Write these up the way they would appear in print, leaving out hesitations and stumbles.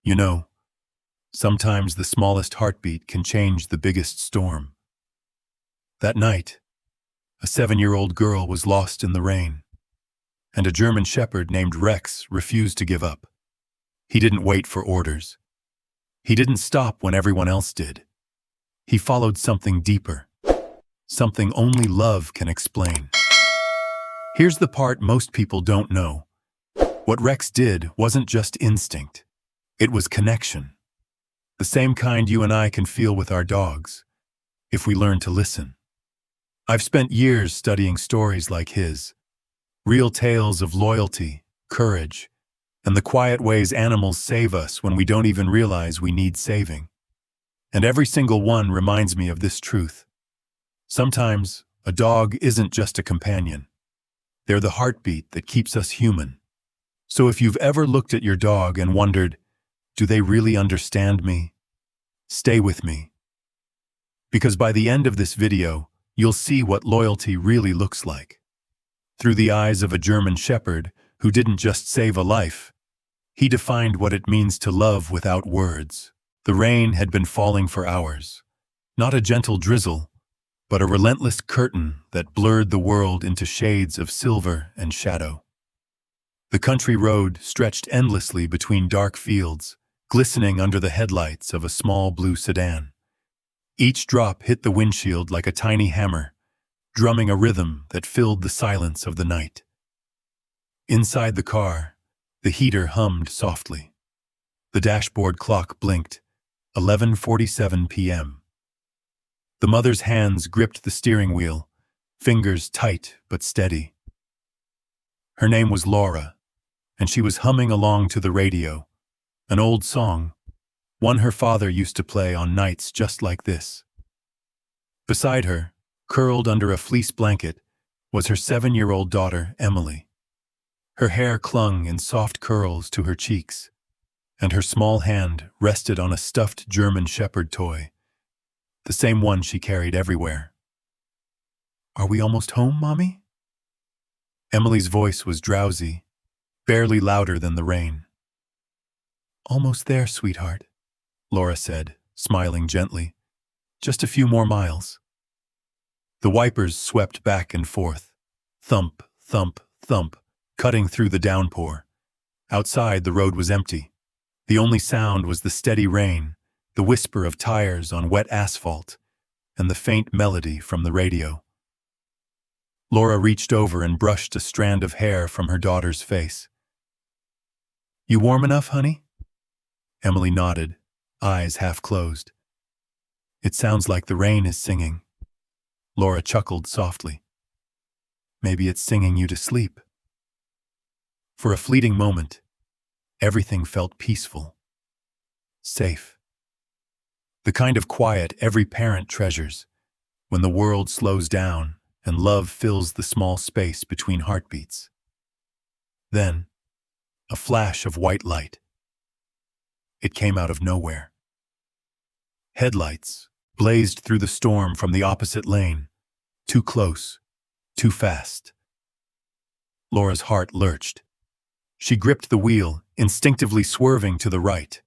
You know, sometimes the smallest heartbeat can change the biggest storm. That night, a 7-year-old girl was lost in the rain, and a German shepherd named Rex refused to give up. He didn't wait for orders. He didn't stop when everyone else did. He followed something deeper, something only love can explain. Here's the part most people don't know. What Rex did wasn't just instinct. It was connection. The same kind you and I can feel with our dogs, if we learn to listen. I've spent years studying stories like his, real tales of loyalty, courage, and the quiet ways animals save us when we don't even realize we need saving. And every single one reminds me of this truth. Sometimes, a dog isn't just a companion. They're the heartbeat that keeps us human. So if you've ever looked at your dog and wondered, do they really understand me? Stay with me. Because by the end of this video, you'll see what loyalty really looks like. Through the eyes of a German shepherd who didn't just save a life, he defined what it means to love without words. The rain had been falling for hours. Not a gentle drizzle, but a relentless curtain that blurred the world into shades of silver and shadow. The country road stretched endlessly between dark fields, glistening under the headlights of a small blue sedan. Each drop hit the windshield like a tiny hammer, drumming a rhythm that filled the silence of the night. Inside the car, the heater hummed softly. The dashboard clock blinked, 11:47 p.m. The mother's hands gripped the steering wheel, fingers tight but steady. Her name was Laura, and she was humming along to the radio, an old song, one her father used to play on nights just like this. Beside her, curled under a fleece blanket, was her 7-year-old daughter, Emily. Her hair clung in soft curls to her cheeks, and her small hand rested on a stuffed German shepherd toy, the same one she carried everywhere. "Are we almost home, Mommy?" Emily's voice was drowsy, barely louder than the rain. "Almost there, sweetheart," Laura said, smiling gently. "Just a few more miles." The wipers swept back and forth, thump, thump, thump, cutting through the downpour. Outside, the road was empty. The only sound was the steady rain, the whisper of tires on wet asphalt, and the faint melody from the radio. Laura reached over and brushed a strand of hair from her daughter's face. "You warm enough, honey?" Emily nodded, eyes half closed. "It sounds like the rain is singing." Laura chuckled softly. "Maybe it's singing you to sleep." For a fleeting moment, everything felt peaceful, safe. The kind of quiet every parent treasures, when the world slows down and love fills the small space between heartbeats. Then, a flash of white light. It came out of nowhere. Headlights blazed through the storm from the opposite lane, too close, too fast. Laura's heart lurched. She gripped the wheel, instinctively swerving to the right.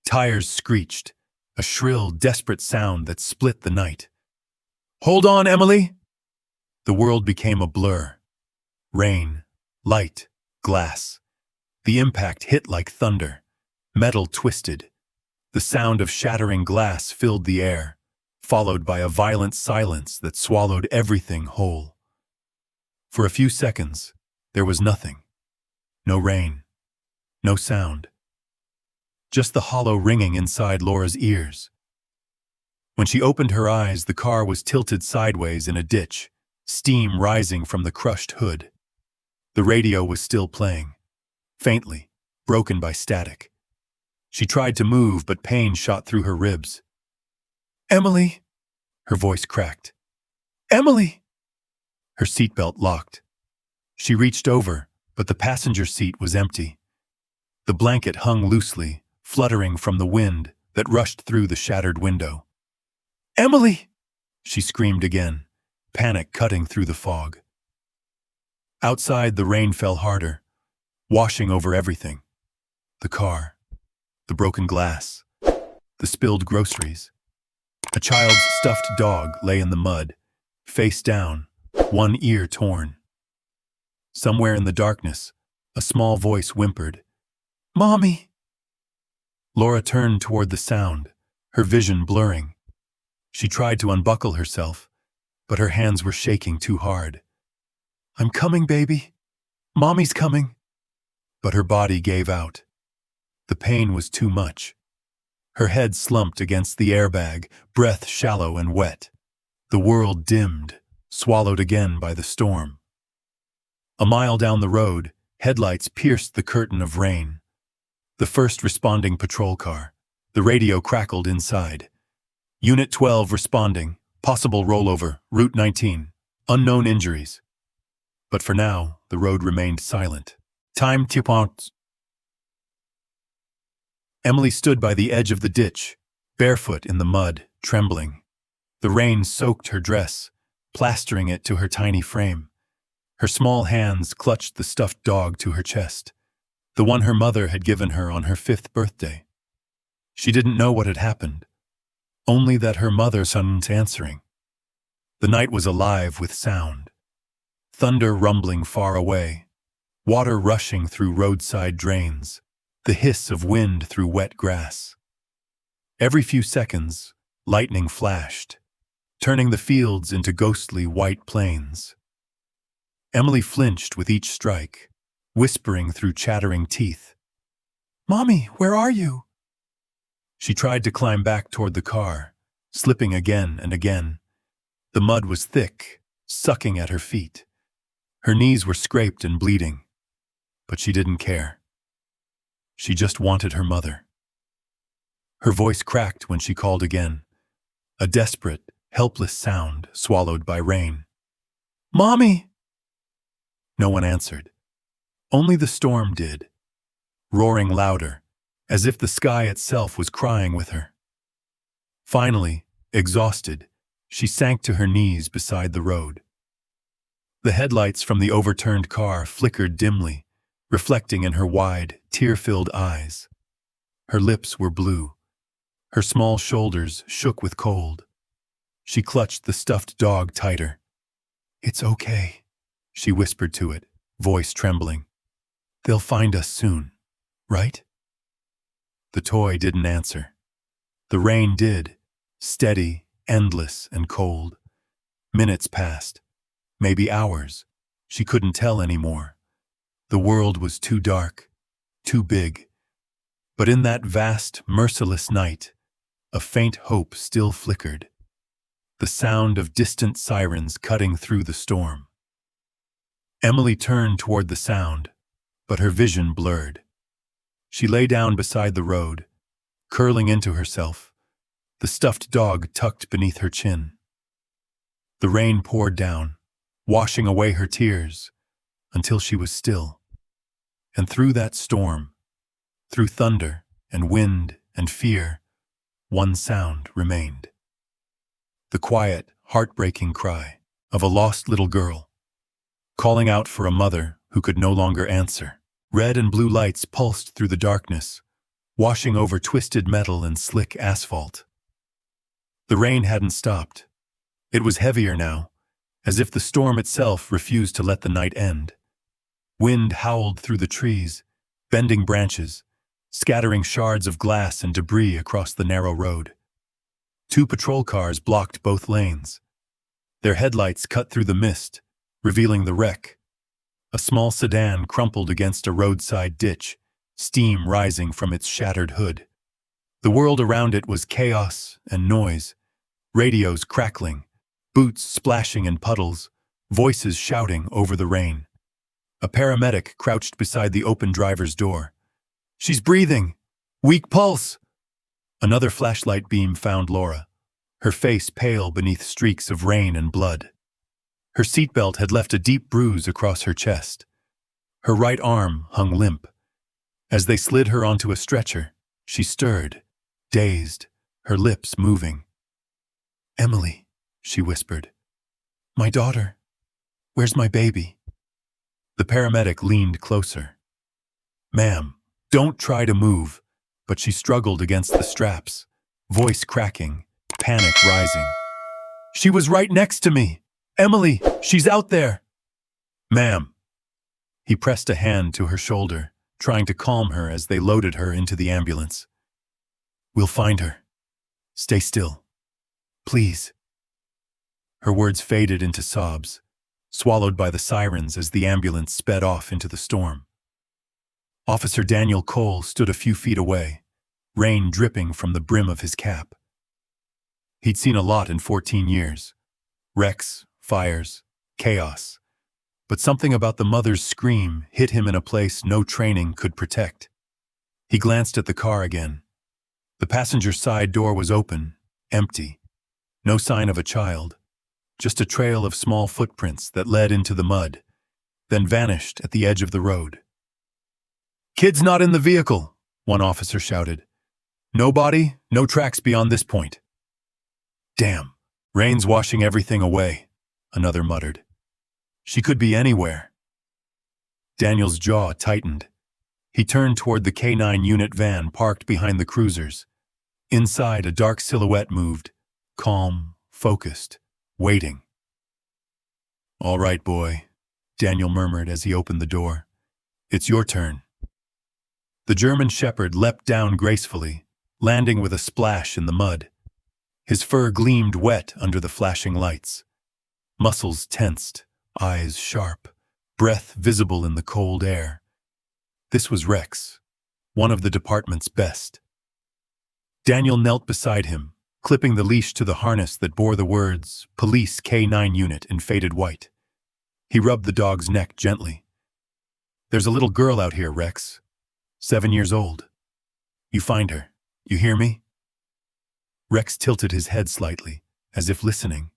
Tires screeched, a shrill, desperate sound that split the night. "Hold on, Emily!" The world became a blur. Rain, light, glass. The impact hit like thunder. Metal twisted. The sound of shattering glass filled the air, followed by a violent silence that swallowed everything whole. For a few seconds, there was nothing. No rain. No sound. Just the hollow ringing inside Laura's ears. When she opened her eyes, the car was tilted sideways in a ditch, steam rising from the crushed hood. The radio was still playing, faintly, broken by static. She tried to move, but pain shot through her ribs. "Emily!" Her voice cracked. "Emily!" Her seatbelt locked. She reached over, but the passenger seat was empty. The blanket hung loosely, fluttering from the wind that rushed through the shattered window. "Emily!" she screamed again, panic cutting through the fog. Outside, the rain fell harder, washing over everything. The car, the broken glass, the spilled groceries. A child's stuffed dog lay in the mud, face down, one ear torn. Somewhere in the darkness, a small voice whimpered, "Mommy!" Laura turned toward the sound, her vision blurring. She tried to unbuckle herself, but her hands were shaking too hard. "I'm coming, baby. Mommy's coming." But her body gave out. The pain was too much. Her head slumped against the airbag, breath shallow and wet. The world dimmed, swallowed again by the storm. A mile down the road, headlights pierced the curtain of rain. The first responding patrol car. The radio crackled inside. Unit 12 responding. Possible rollover. Route 19. Unknown injuries. But for now, the road remained silent. Time to pounce. Emily stood by the edge of the ditch, barefoot in the mud, trembling. The rain soaked her dress, plastering it to her tiny frame. Her small hands clutched the stuffed dog to her chest, the one her mother had given her on her 5th birthday. She didn't know what had happened, only that her mother wasn't answering. The night was alive with sound. Thunder rumbling far away, water rushing through roadside drains, the hiss of wind through wet grass. Every few seconds, lightning flashed, turning the fields into ghostly white plains. Emily flinched with each strike, whispering through chattering teeth, "Mommy, where are you?" She tried to climb back toward the car, slipping again and again. The mud was thick, sucking at her feet. Her knees were scraped and bleeding, but she didn't care. She just wanted her mother. Her voice cracked when she called again, a desperate, helpless sound swallowed by rain. "Mommy!" No one answered. Only the storm did, roaring louder, as if the sky itself was crying with her. Finally, exhausted, she sank to her knees beside the road. The headlights from the overturned car flickered dimly, reflecting in her wide, tear-filled eyes. Her lips were blue. Her small shoulders shook with cold. She clutched the stuffed dog tighter. "It's okay," she whispered to it, voice trembling. "They'll find us soon, right?" The toy didn't answer. The rain did, steady, endless, and cold. Minutes passed, maybe hours. She couldn't tell anymore. The world was too dark, too big. But in that vast, merciless night, a faint hope still flickered. The sound of distant sirens cutting through the storm. Emily turned toward the sound, but her vision blurred. She lay down beside the road, curling into herself, the stuffed dog tucked beneath her chin. The rain poured down, washing away her tears, until she was still. And through that storm, through thunder and wind and fear, one sound remained. The quiet, heartbreaking cry of a lost little girl, calling out for a mother who could no longer answer. Red and blue lights pulsed through the darkness, washing over twisted metal and slick asphalt. The rain hadn't stopped. It was heavier now, as if the storm itself refused to let the night end. Wind howled through the trees, bending branches, scattering shards of glass and debris across the narrow road. 2 patrol cars blocked both lanes. Their headlights cut through the mist, revealing the wreck. A small sedan crumpled against a roadside ditch, steam rising from its shattered hood. The world around it was chaos and noise, radios crackling, boots splashing in puddles, voices shouting over the rain. A paramedic crouched beside the open driver's door. "She's breathing! Weak pulse!" Another flashlight beam found Laura, her face pale beneath streaks of rain and blood. Her seatbelt had left a deep bruise across her chest. Her right arm hung limp. As they slid her onto a stretcher, she stirred, dazed, her lips moving. "Emily," she whispered. "My daughter. Where's my baby?" The paramedic leaned closer. "Ma'am, don't try to move. but she struggled against the straps, voice cracking, panic rising. "She was right next to me! Emily, she's out there!" "Ma'am." He pressed a hand to her shoulder, trying to calm her as they loaded her into the ambulance. "We'll find her. Stay still. Please." Her words faded into sobs, swallowed by the sirens as the ambulance sped off into the storm. Officer Daniel Cole stood a few feet away, rain dripping from the brim of his cap. He'd seen a lot in 14 years. Wrecks, fires, chaos. But something about the mother's scream hit him in a place no training could protect. He glanced at the car again. The passenger side door was open, empty. No sign of a child. Just a trail of small footprints that led into the mud, then vanished at the edge of the road. "Kid's not in the vehicle," one officer shouted. "No body, no tracks beyond this point." "Damn, rain's washing everything away," another muttered. "She could be anywhere." Daniel's jaw tightened. He turned toward the K9 unit van parked behind the cruisers. Inside, a dark silhouette moved, calm, focused, waiting. "All right, boy," Daniel murmured as he opened the door. "It's your turn." The German shepherd leapt down gracefully, landing with a splash in the mud. His fur gleamed wet under the flashing lights. Muscles tensed, eyes sharp, breath visible in the cold air. This was Rex, one of the department's best. Daniel knelt beside him, clipping the leash to the harness that bore the words, "Police K9 Unit" in faded white. He rubbed the dog's neck gently. "There's a little girl out here, Rex. 7 years old. You find her. You hear me?" Rex tilted his head slightly, as if listening.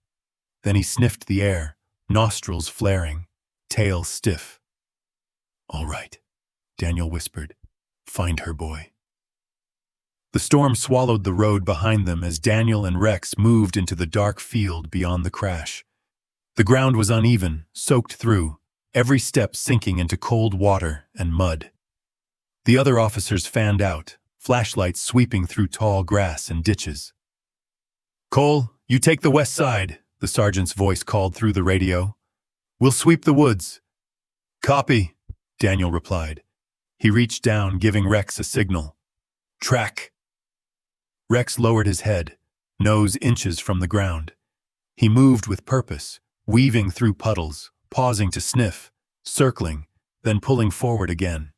Then he sniffed the air, nostrils flaring, tail stiff. "All right," Daniel whispered. "Find her, boy." The storm swallowed the road behind them as Daniel and Rex moved into the dark field beyond the crash. The ground was uneven, soaked through, every step sinking into cold water and mud. The other officers fanned out, flashlights sweeping through tall grass and ditches. "Cole, you take the west side," the sergeant's voice called through the radio. "We'll sweep the woods." "Copy," Daniel replied. He reached down, giving Rex a signal. "Track." Rex lowered his head, nose inches from the ground. He moved with purpose, weaving through puddles, pausing to sniff, circling, then pulling forward again.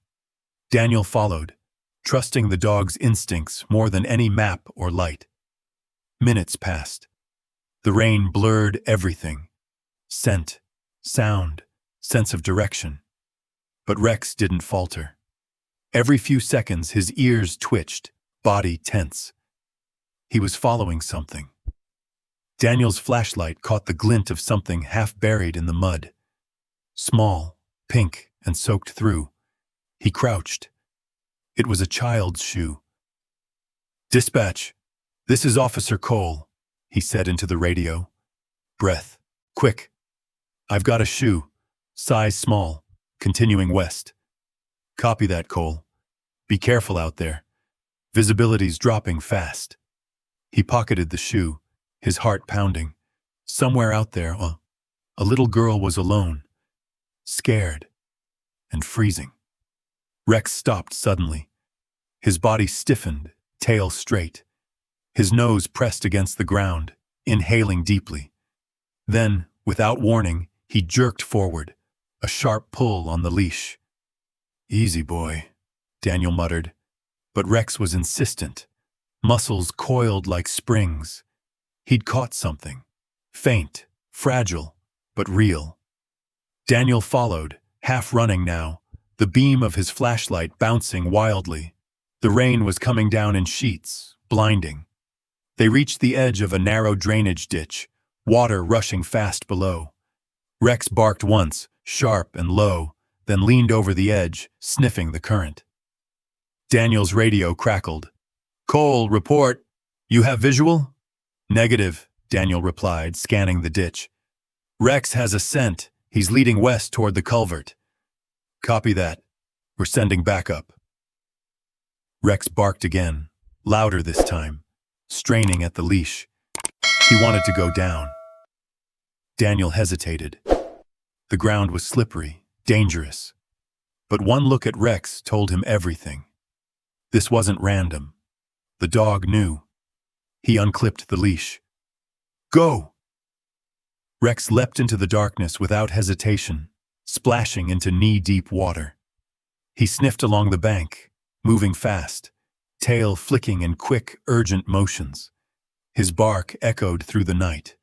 Daniel followed, trusting the dog's instincts more than any map or light. Minutes passed. The rain blurred everything. Scent, sound, sense of direction. But Rex didn't falter. Every few seconds his ears twitched, body tense. He was following something. Daniel's flashlight caught the glint of something half buried in the mud. Small, pink, and soaked through. He crouched. It was a child's shoe. "Dispatch, this is Officer Cole," he said into the radio. "Breath. Quick. I've got a shoe. Size small. Continuing west." "Copy that, Cole. Be careful out there. Visibility's dropping fast." He pocketed the shoe, his heart pounding. Somewhere out there, a little girl was alone, scared, and freezing. Rex stopped suddenly. His body stiffened, tail straight. His nose pressed against the ground, inhaling deeply. Then, without warning, he jerked forward, a sharp pull on the leash. "Easy, boy," Daniel muttered. But Rex was insistent, muscles coiled like springs. He'd caught something, faint, fragile, but real. Daniel followed, half running now, the beam of his flashlight bouncing wildly. The rain was coming down in sheets, blinding. They reached the edge of a narrow drainage ditch, water rushing fast below. Rex barked once, sharp and low, then leaned over the edge, sniffing the current. Daniel's radio crackled. "Cole, report. You have visual?" "Negative," Daniel replied, scanning the ditch. "Rex has a scent. He's leading west toward the culvert." "Copy that. We're sending backup." Rex barked again, louder this time, straining at the leash. He wanted to go down. Daniel hesitated. The ground was slippery, dangerous. But one look at Rex told him everything. This wasn't random. The dog knew. He unclipped the leash. Go! Rex leapt into the darkness without hesitation, splashing into knee-deep water. He sniffed along the bank, moving fast, tail flicking in quick, urgent motions. His bark echoed through the night,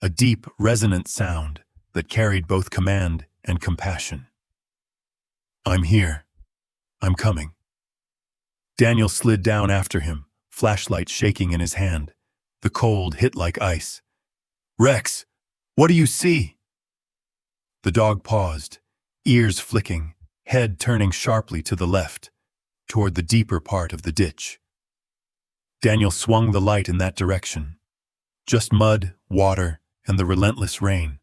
a deep, resonant sound that carried both command and compassion. I'm here. I'm coming. Daniel slid down after him, flashlight shaking in his hand. The cold hit like ice. Rex, what do you see? The dog paused, ears flicking, head turning sharply to the left, toward the deeper part of the ditch. Daniel swung the light in that direction. Just mud, water, and the relentless rain.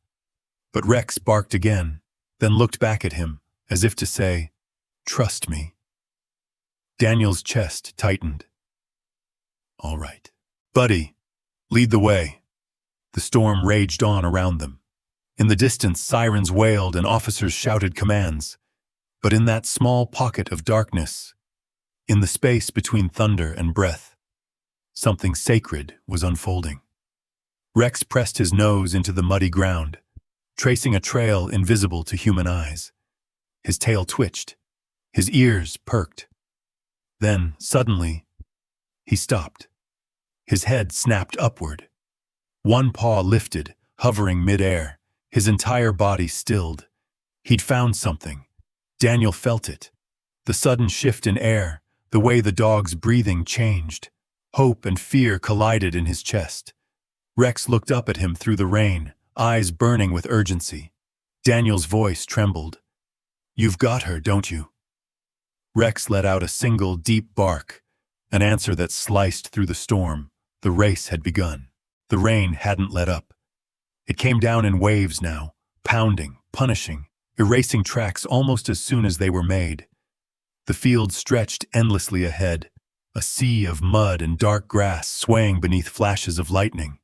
But Rex barked again, then looked back at him, as if to say, "Trust me." Daniel's chest tightened. All right. Buddy, lead the way. The storm raged on around them. In the distance, sirens wailed and officers shouted commands. But in that small pocket of darkness, in the space between thunder and breath, something sacred was unfolding. Rex pressed his nose into the muddy ground, tracing a trail invisible to human eyes. His tail twitched. His ears perked. Then, suddenly, he stopped. His head snapped upward. One paw lifted, hovering mid-air, his entire body stilled. He'd found something. Daniel felt it. The sudden shift in air, the way the dog's breathing changed. Hope and fear collided in his chest. Rex looked up at him through the rain, eyes burning with urgency. Daniel's voice trembled. You've got her, don't you? Rex let out a single deep bark, an answer that sliced through the storm. The race had begun. The rain hadn't let up. It came down in waves now, pounding, punishing, erasing tracks almost as soon as they were made. The field stretched endlessly ahead, a sea of mud and dark grass swaying beneath flashes of lightning.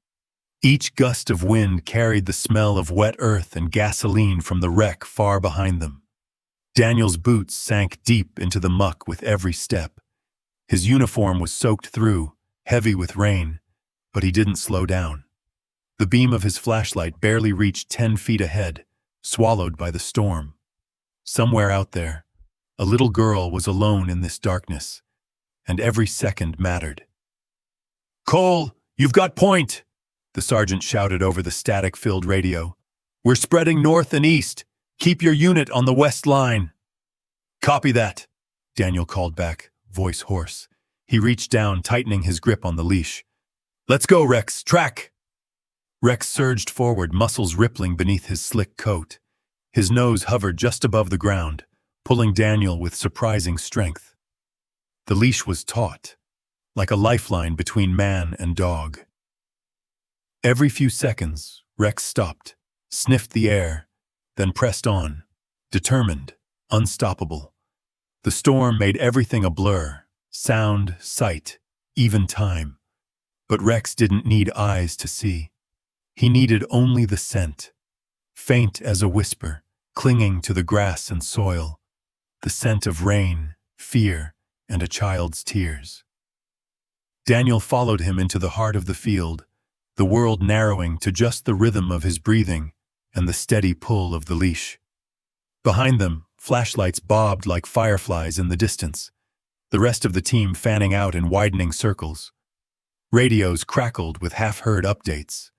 Each gust of wind carried the smell of wet earth and gasoline from the wreck far behind them. Daniel's boots sank deep into the muck with every step. His uniform was soaked through, heavy with rain, but he didn't slow down. The beam of his flashlight barely reached 10 feet ahead, swallowed by the storm. Somewhere out there, a little girl was alone in this darkness, and every second mattered. Cole, you've got point! The sergeant shouted over the static-filled radio. We're spreading north and east. Keep your unit on the west line. Copy that, Daniel called back, voice hoarse. He reached down, tightening his grip on the leash. Let's go, Rex. Track! Rex surged forward, muscles rippling beneath his slick coat. His nose hovered just above the ground, pulling Daniel with surprising strength. The leash was taut, like a lifeline between man and dog. Every few seconds, Rex stopped, sniffed the air, then pressed on, determined, unstoppable. The storm made everything a blur, sound, sight, even time. But Rex didn't need eyes to see. He needed only the scent, faint as a whisper, clinging to the grass and soil, the scent of rain, fear, and a child's tears. Daniel followed him into the heart of the field, the world narrowing to just the rhythm of his breathing and the steady pull of the leash. Behind them, flashlights bobbed like fireflies in the distance, the rest of the team fanning out in widening circles. Radios crackled with half-heard updates.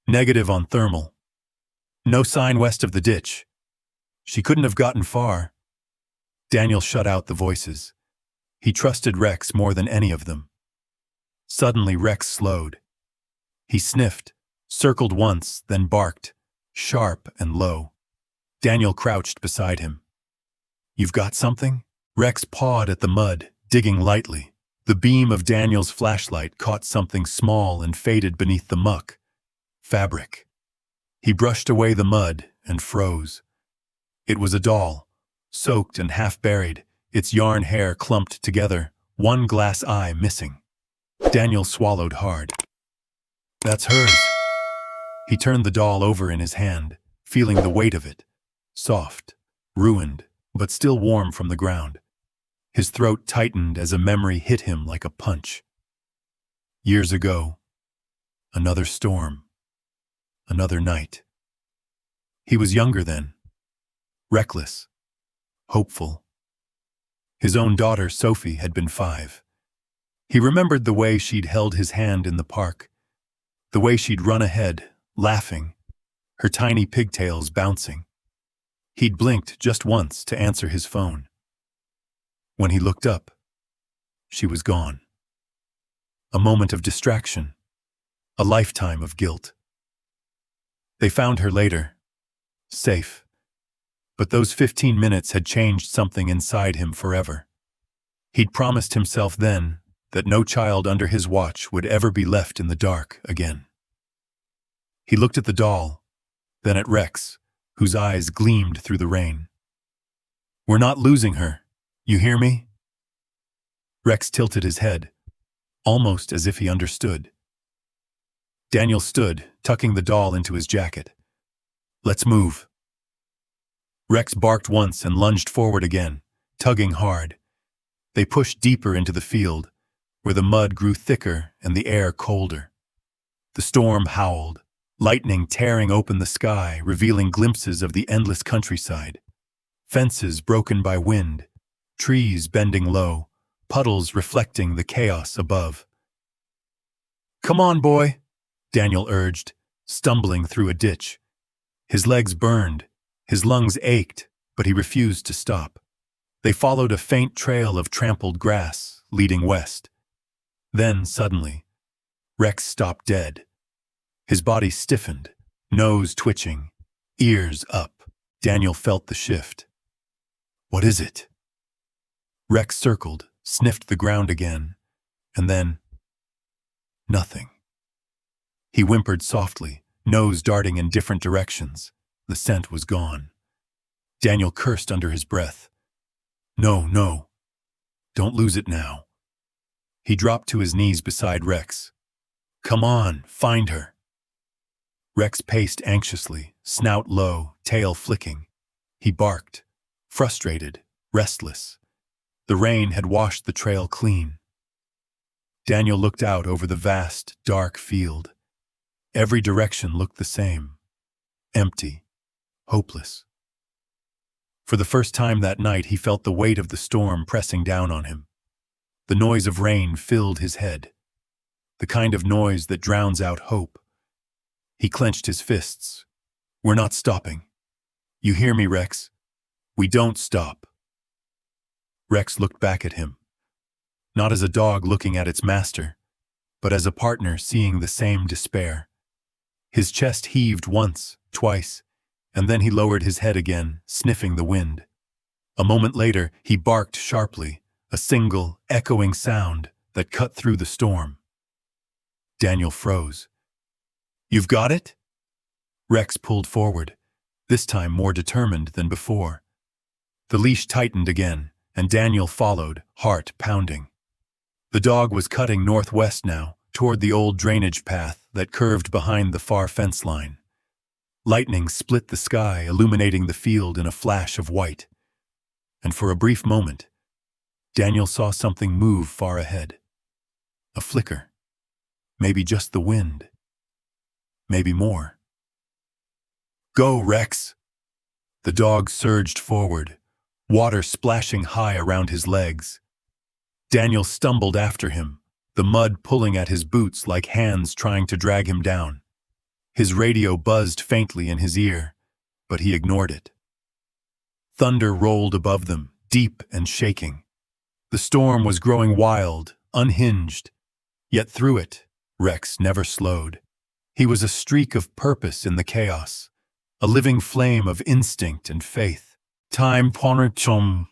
Negative on thermal. No sign west of the ditch. She couldn't have gotten far. Daniel shut out the voices. He trusted Rex more than any of them. Suddenly Rex slowed. He sniffed, circled once, then barked, sharp and low. Daniel crouched beside him. You've got something? Rex pawed at the mud, digging lightly. The beam of Daniel's flashlight caught something small and faded beneath the muck. Fabric. He brushed away the mud and froze. It was a doll, soaked and half-buried, its yarn hair clumped together, one glass eye missing. Daniel swallowed hard. That's hers. He turned the doll over in his hand, feeling the weight of it. Soft, ruined, but still warm from the ground. His throat tightened as a memory hit him like a punch. Years ago, another storm, another night. He was younger then, reckless, hopeful. His own daughter, Sophie, had been 5. He remembered the way she'd held his hand in the park, the way she'd run ahead, laughing, her tiny pigtails bouncing. He'd blinked just once to answer his phone. When he looked up, she was gone. A moment of distraction, a lifetime of guilt. They found her later, safe. But those 15 minutes had changed something inside him forever. He'd promised himself then that no child under his watch would ever be left in the dark again. He looked at the doll, then at Rex, whose eyes gleamed through the rain. We're not losing her, you hear me? Rex tilted his head, almost as if he understood. Daniel stood, tucking the doll into his jacket. Let's move. Rex barked once and lunged forward again, tugging hard. They pushed deeper into the field, where the mud grew thicker and the air colder. The storm howled, lightning tearing open the sky, revealing glimpses of the endless countryside. Fences broken by wind, trees bending low, puddles reflecting the chaos above. Come on, boy, Daniel urged, stumbling through a ditch. His legs burned, his lungs ached, but he refused to stop. They followed a faint trail of trampled grass, leading west. Then, suddenly, Rex stopped dead. His body stiffened, nose twitching, ears up. Daniel felt the shift. What is it? Rex circled, sniffed the ground again, and then nothing. He whimpered softly, nose darting in different directions. The scent was gone. Daniel cursed under his breath. No, don't lose it now. He dropped to his knees beside Rex. Come on, find her. Rex paced anxiously, snout low, tail flicking. He barked, frustrated, restless. The rain had washed the trail clean. Daniel looked out over the vast, dark field. Every direction looked the same. Empty. Hopeless. For the first time that night, he felt the weight of the storm pressing down on him. The noise of rain filled his head, the kind of noise that drowns out hope. He clenched his fists. We're not stopping. You hear me, Rex? We don't stop. Rex looked back at him, not as a dog looking at its master, but as a partner seeing the same despair. His chest heaved once, twice, and then he lowered his head again, sniffing the wind. A moment later, he barked sharply, a single, echoing sound that cut through the storm. Daniel froze. You've got it? Rex pulled forward, this time more determined than before. The leash tightened again, and Daniel followed, heart pounding. The dog was cutting northwest now, toward the old drainage path that curved behind the far fence line. Lightning split the sky, illuminating the field in a flash of white. And for a brief moment, Daniel saw something move far ahead. A flicker. Maybe just the wind. Maybe more. Go, Rex! The dog surged forward, water splashing high around his legs. Daniel stumbled after him, the mud pulling at his boots like hands trying to drag him down. His radio buzzed faintly in his ear, but he ignored it. Thunder rolled above them, deep and shaking. The storm was growing wild, unhinged, yet through it, Rex never slowed. He was a streak of purpose in the chaos, a living flame of instinct and faith. Time ponchum.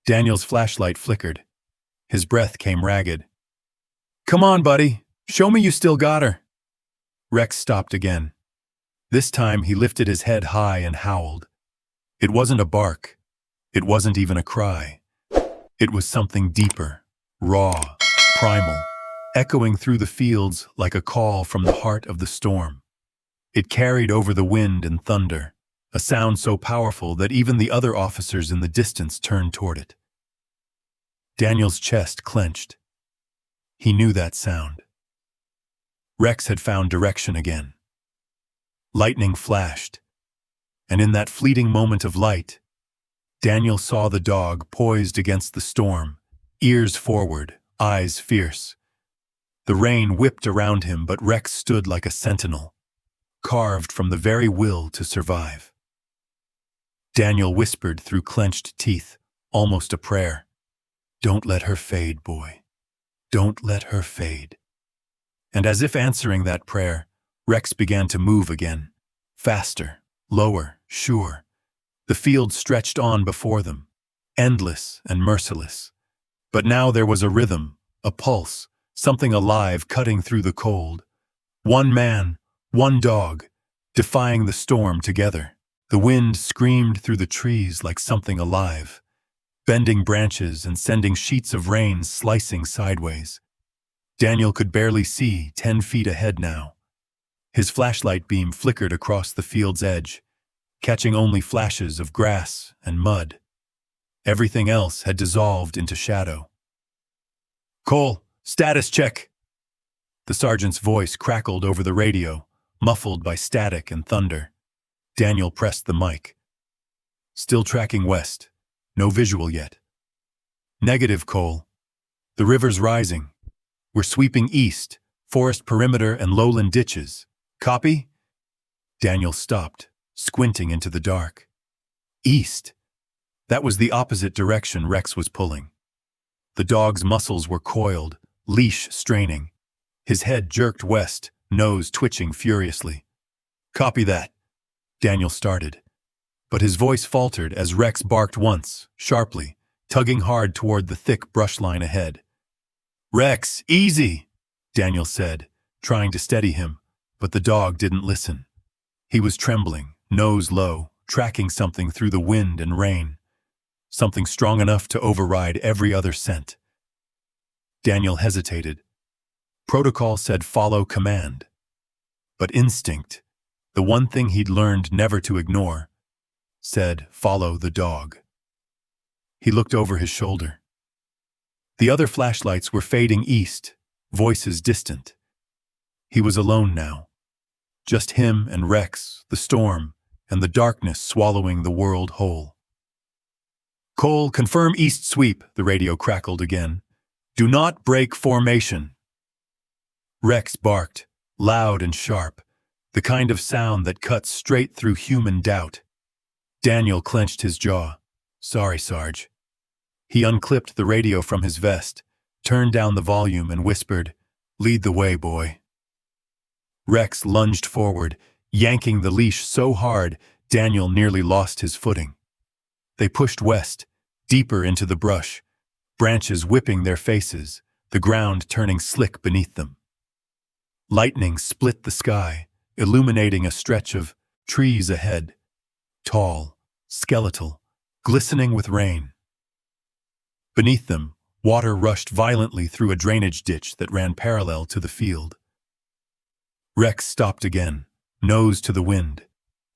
Daniel's flashlight flickered. His breath came ragged. Come on, buddy. Show me you still got her. Rex stopped again. This time he lifted his head high and howled. It wasn't a bark. It wasn't even a cry. It was something deeper, raw, primal, echoing through the fields like a call from the heart of the storm. It carried over the wind and thunder, a sound so powerful that even the other officers in the distance turned toward it. Daniel's chest clenched. He knew that sound. Rex had found direction again. Lightning flashed, and in that fleeting moment of light, Daniel saw the dog poised against the storm, ears forward, eyes fierce. The rain whipped around him, but Rex stood like a sentinel, carved from the very will to survive. Daniel whispered through clenched teeth, almost a prayer. "Don't let her fade, boy. Don't let her fade." And as if answering that prayer, Rex began to move again, faster, lower, sure. The field stretched on before them, endless and merciless. But now there was a rhythm, a pulse, something alive cutting through the cold. One man, one dog, defying the storm together. The wind screamed through the trees like something alive, bending branches and sending sheets of rain slicing sideways. Daniel could barely see 10 feet ahead now. His flashlight beam flickered across the field's edge, catching only flashes of grass and mud. Everything else had dissolved into shadow. "Cole, status check!" The sergeant's voice crackled over the radio, muffled by static and thunder. Daniel pressed the mic. "Still tracking west. No visual yet." "Negative, Cole. The river's rising. We're sweeping east, forest perimeter and lowland ditches. Copy?" Daniel stopped, squinting into the dark. East. That was the opposite direction Rex was pulling. The dog's muscles were coiled, leash straining. His head jerked west, nose twitching furiously. "Copy that," Daniel started. But his voice faltered as Rex barked once, sharply, tugging hard toward the thick brush line ahead. "Rex, easy," Daniel said, trying to steady him, but the dog didn't listen. He was trembling, nose low, tracking something through the wind and rain. Something strong enough to override every other scent. Daniel hesitated. Protocol said follow command. But instinct, the one thing he'd learned never to ignore, said follow the dog. He looked over his shoulder. The other flashlights were fading east, voices distant. He was alone now. Just him and Rex, the storm, and the darkness swallowing the world whole. "Cole, confirm east sweep," the radio crackled again. "Do not break formation." Rex barked, loud and sharp, the kind of sound that cuts straight through human doubt. Daniel clenched his jaw. "Sorry, Sarge." He unclipped the radio from his vest, turned down the volume and whispered, "Lead the way, boy." Rex lunged forward, yanking the leash so hard Daniel nearly lost his footing. They pushed west, deeper into the brush, branches whipping their faces, the ground turning slick beneath them. Lightning split the sky, illuminating a stretch of trees ahead, tall, skeletal, glistening with rain. Beneath them, water rushed violently through a drainage ditch that ran parallel to the field. Rex stopped again, nose to the wind.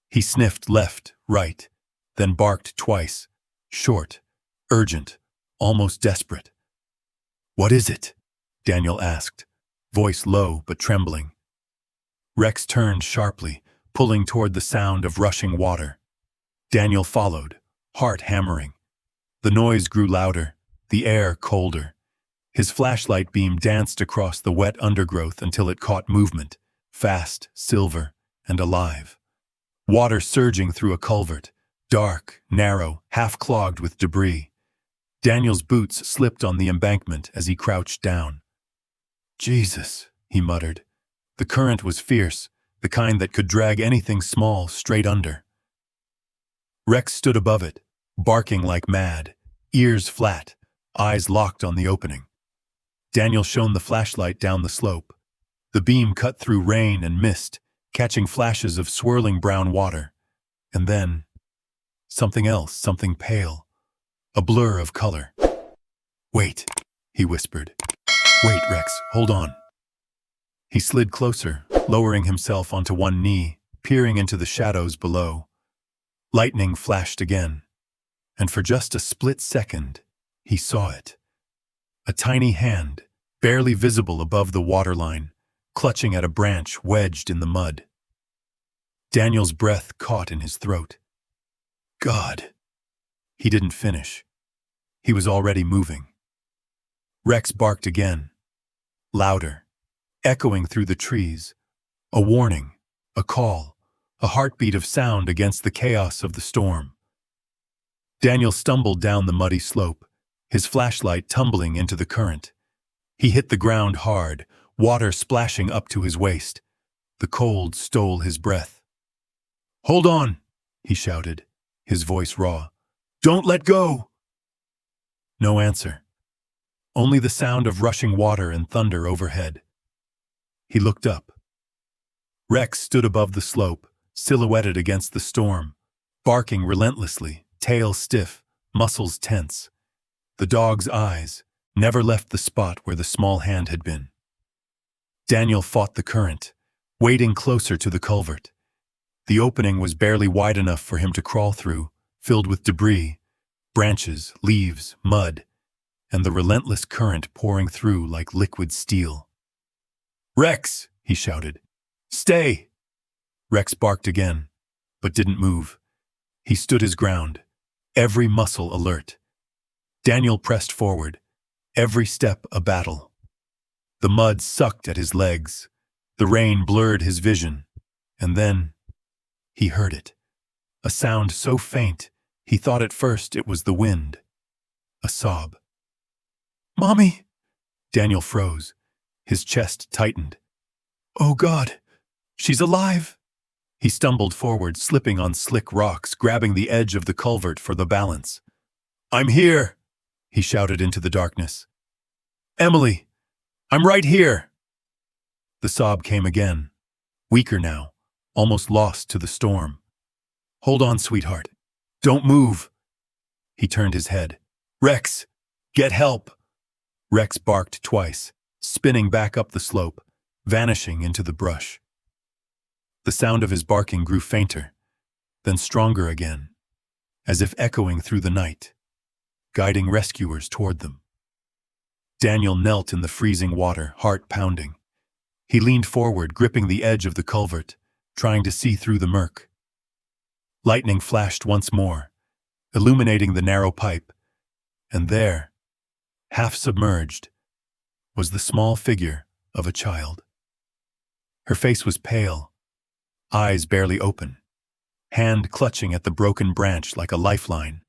He sniffed left, right, then barked twice, short, urgent, almost desperate. "What is it?" Daniel asked, voice low but trembling. Rex turned sharply, pulling toward the sound of rushing water. Daniel followed, heart hammering. The noise grew louder, the air colder. His flashlight beam danced across the wet undergrowth until it caught movement, fast, silver, and alive. Water surging through a culvert, dark, narrow, half-clogged with debris. Daniel's boots slipped on the embankment as he crouched down. "Jesus," he muttered. The current was fierce, the kind that could drag anything small straight under. Rex stood above it, barking like mad, ears flat, eyes locked on the opening. Daniel shone the flashlight down the slope. The beam cut through rain and mist, catching flashes of swirling brown water. And then, something else, something pale, a blur of color. "Wait," he whispered. "Wait, Rex, hold on." He slid closer, lowering himself onto one knee, peering into the shadows below. Lightning flashed again, and for just a split second, he saw it. A tiny hand, barely visible above the waterline, clutching at a branch wedged in the mud. Daniel's breath caught in his throat. God! He didn't finish. He was already moving. Rex barked again, louder, echoing through the trees. A warning, a call, a heartbeat of sound against the chaos of the storm. Daniel stumbled down the muddy slope, his flashlight tumbling into the current. He hit the ground hard, water splashing up to his waist. The cold stole his breath. "Hold on," he shouted, his voice raw. "Don't let go!" No answer. Only the sound of rushing water and thunder overhead. He looked up. Rex stood above the slope, silhouetted against the storm, barking relentlessly, tail stiff, muscles tense. The dog's eyes never left the spot where the small hand had been. Daniel fought the current, wading closer to the culvert. The opening was barely wide enough for him to crawl through, filled with debris, branches, leaves, mud, and the relentless current pouring through like liquid steel. "Rex!" he shouted. "Stay!" Rex barked again, but didn't move. He stood his ground, every muscle alert. Daniel pressed forward, every step a battle. The mud sucked at his legs, the rain blurred his vision, and then he heard it. A sound so faint, he thought at first it was the wind. A sob. "Mommy!" Daniel froze. His chest tightened. "Oh God, she's alive!" He stumbled forward, slipping on slick rocks, grabbing the edge of the culvert for the balance. "I'm here!" he shouted into the darkness. "Emily, I'm right here!" The sob came again, weaker now, almost lost to the storm. "Hold on, sweetheart. Don't move." He turned his head. "Rex, get help!" Rex barked twice, spinning back up the slope, vanishing into the brush. The sound of his barking grew fainter, then stronger again, as if echoing through the night, guiding rescuers toward them. Daniel knelt in the freezing water, heart pounding. He leaned forward, gripping the edge of the culvert, trying to see through the murk. Lightning flashed once more, illuminating the narrow pipe, and there, half submerged, was the small figure of a child. Her face was pale, eyes barely open, hand clutching at the broken branch like a lifeline.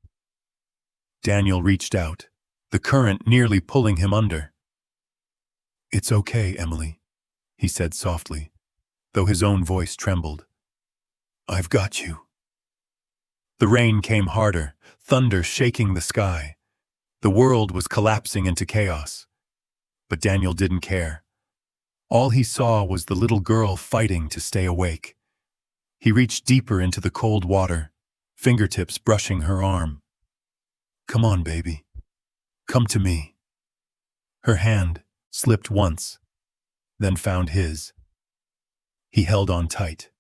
Daniel reached out, the current nearly pulling him under. "It's okay, Emily," he said softly, though his own voice trembled. "I've got you." The rain came harder, thunder shaking the sky. The world was collapsing into chaos. But Daniel didn't care. All he saw was the little girl fighting to stay awake. He reached deeper into the cold water, fingertips brushing her arm. "Come on, baby. Come to me." Her hand slipped once, then found his. He held on tight.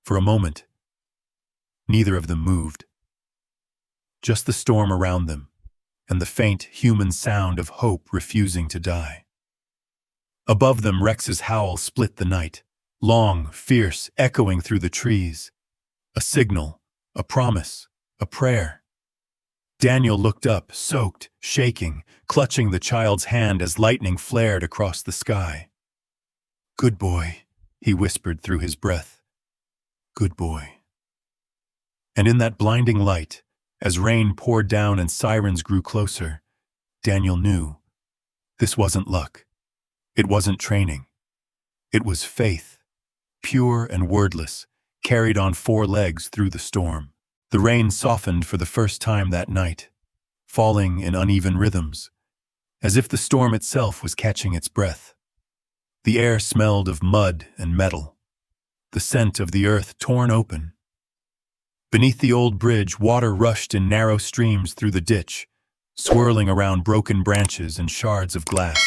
For a moment, neither of them moved. Just the storm around them, and the faint human sound of hope refusing to die. Above them, Rex's howl split the night, long, fierce, echoing through the trees. A signal, a promise, a prayer. Daniel looked up, soaked, shaking, clutching the child's hand as lightning flared across the sky. "Good boy," he whispered through his breath. "Good boy." And in that blinding light, as rain poured down and sirens grew closer, Daniel knew this wasn't luck. It wasn't training. It was faith, pure and wordless, carried on four legs through the storm. The rain softened for the first time that night, falling in uneven rhythms, as if the storm itself was catching its breath. The air smelled of mud and metal, the scent of the earth torn open. Beneath the old bridge, water rushed in narrow streams through the ditch, swirling around broken branches and shards of glass.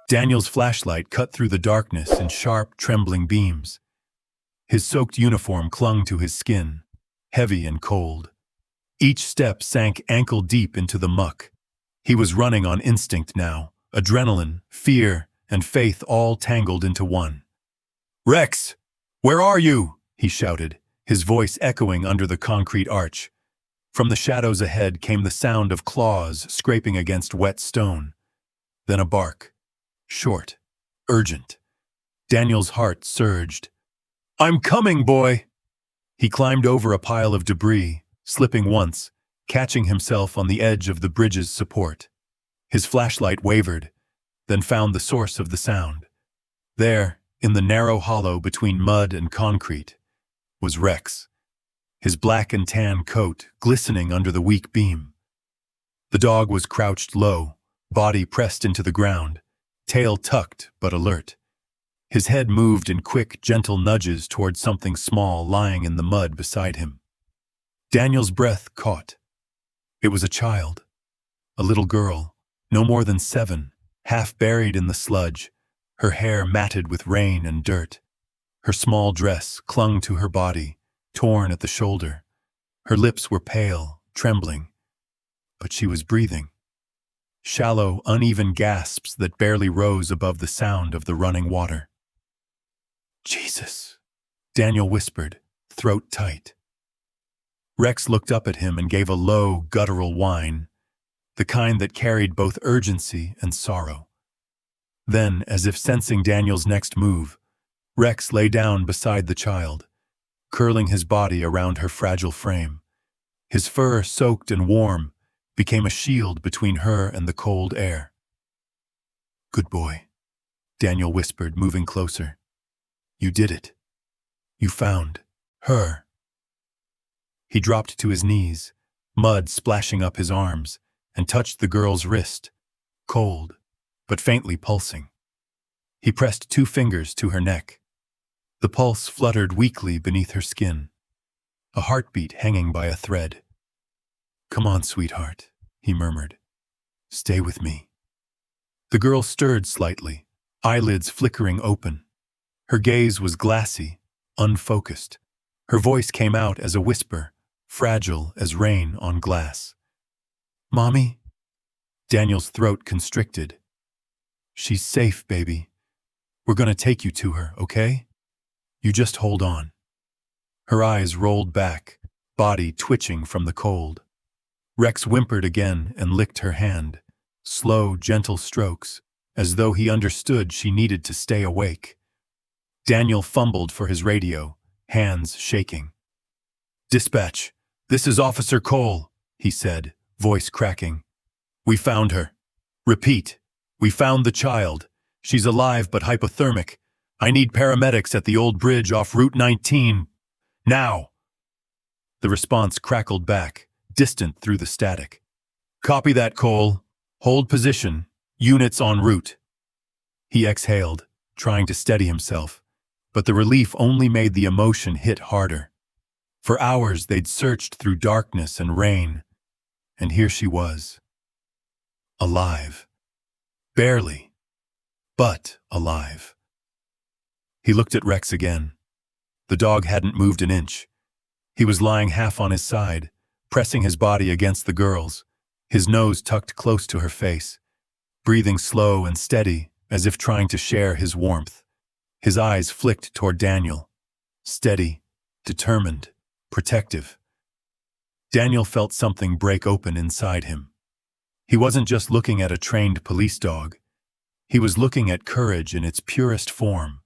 Daniel's flashlight cut through the darkness in sharp, trembling beams. His soaked uniform clung to his skin, heavy and cold. Each step sank ankle-deep into the muck. He was running on instinct now, adrenaline, fear, and faith all tangled into one. "Rex! Where are you?" he shouted, his voice echoing under the concrete arch. From the shadows ahead came the sound of claws scraping against wet stone. Then a bark. Short, urgent. Daniel's heart surged. "I'm coming, boy!" He climbed over a pile of debris, slipping once, catching himself on the edge of the bridge's support. His flashlight wavered, then found the source of the sound. There, in the narrow hollow between mud and concrete, was Rex, his black and tan coat glistening under the weak beam. The dog was crouched low, body pressed into the ground, tail tucked but alert. His head moved in quick, gentle nudges toward something small lying in the mud beside him. Daniel's breath caught. It was a child, a little girl, no more than 7, half buried in the sludge, her hair matted with rain and dirt. Her small dress clung to her body, torn at the shoulder. Her lips were pale, trembling, but she was breathing. Shallow, uneven gasps that barely rose above the sound of the running water. "Jesus," Daniel whispered, throat tight. Rex looked up at him and gave a low, guttural whine, the kind that carried both urgency and sorrow. Then, as if sensing Daniel's next move, Rex lay down beside the child, curling his body around her fragile frame. His fur, soaked and warm, became a shield between her and the cold air. "Good boy," Daniel whispered, moving closer. "You did it. You found her." He dropped to his knees, mud splashing up his arms, and touched the girl's wrist, cold, but faintly pulsing. He pressed 2 fingers to her neck. The pulse fluttered weakly beneath her skin, a heartbeat hanging by a thread. "Come on, sweetheart," he murmured. "Stay with me." The girl stirred slightly, eyelids flickering open. Her gaze was glassy, unfocused. Her voice came out as a whisper, fragile as rain on glass. "Mommy?" Daniel's throat constricted. "She's safe, baby. We're gonna take you to her, okay? You just hold on." Her eyes rolled back, body twitching from the cold. Rex whimpered again and licked her hand, slow, gentle strokes, as though he understood she needed to stay awake. Daniel fumbled for his radio, hands shaking. "Dispatch, this is Officer Cole," he said, voice cracking. "We found her. Repeat, we found the child. She's alive but hypothermic. I need paramedics at the old bridge off Route 19. Now!" The response crackled back, distant through the static. "Copy that, Cole. Hold position. Units en route." He exhaled, trying to steady himself, but the relief only made the emotion hit harder. For hours they'd searched through darkness and rain, and here she was. Alive. Barely, but alive. He looked at Rex again. The dog hadn't moved an inch. He was lying half on his side, pressing his body against the girl's, his nose tucked close to her face, breathing slow and steady as if trying to share his warmth. His eyes flicked toward Daniel, steady, determined, protective. Daniel felt something break open inside him. He wasn't just looking at a trained police dog. He was looking at courage in its purest form,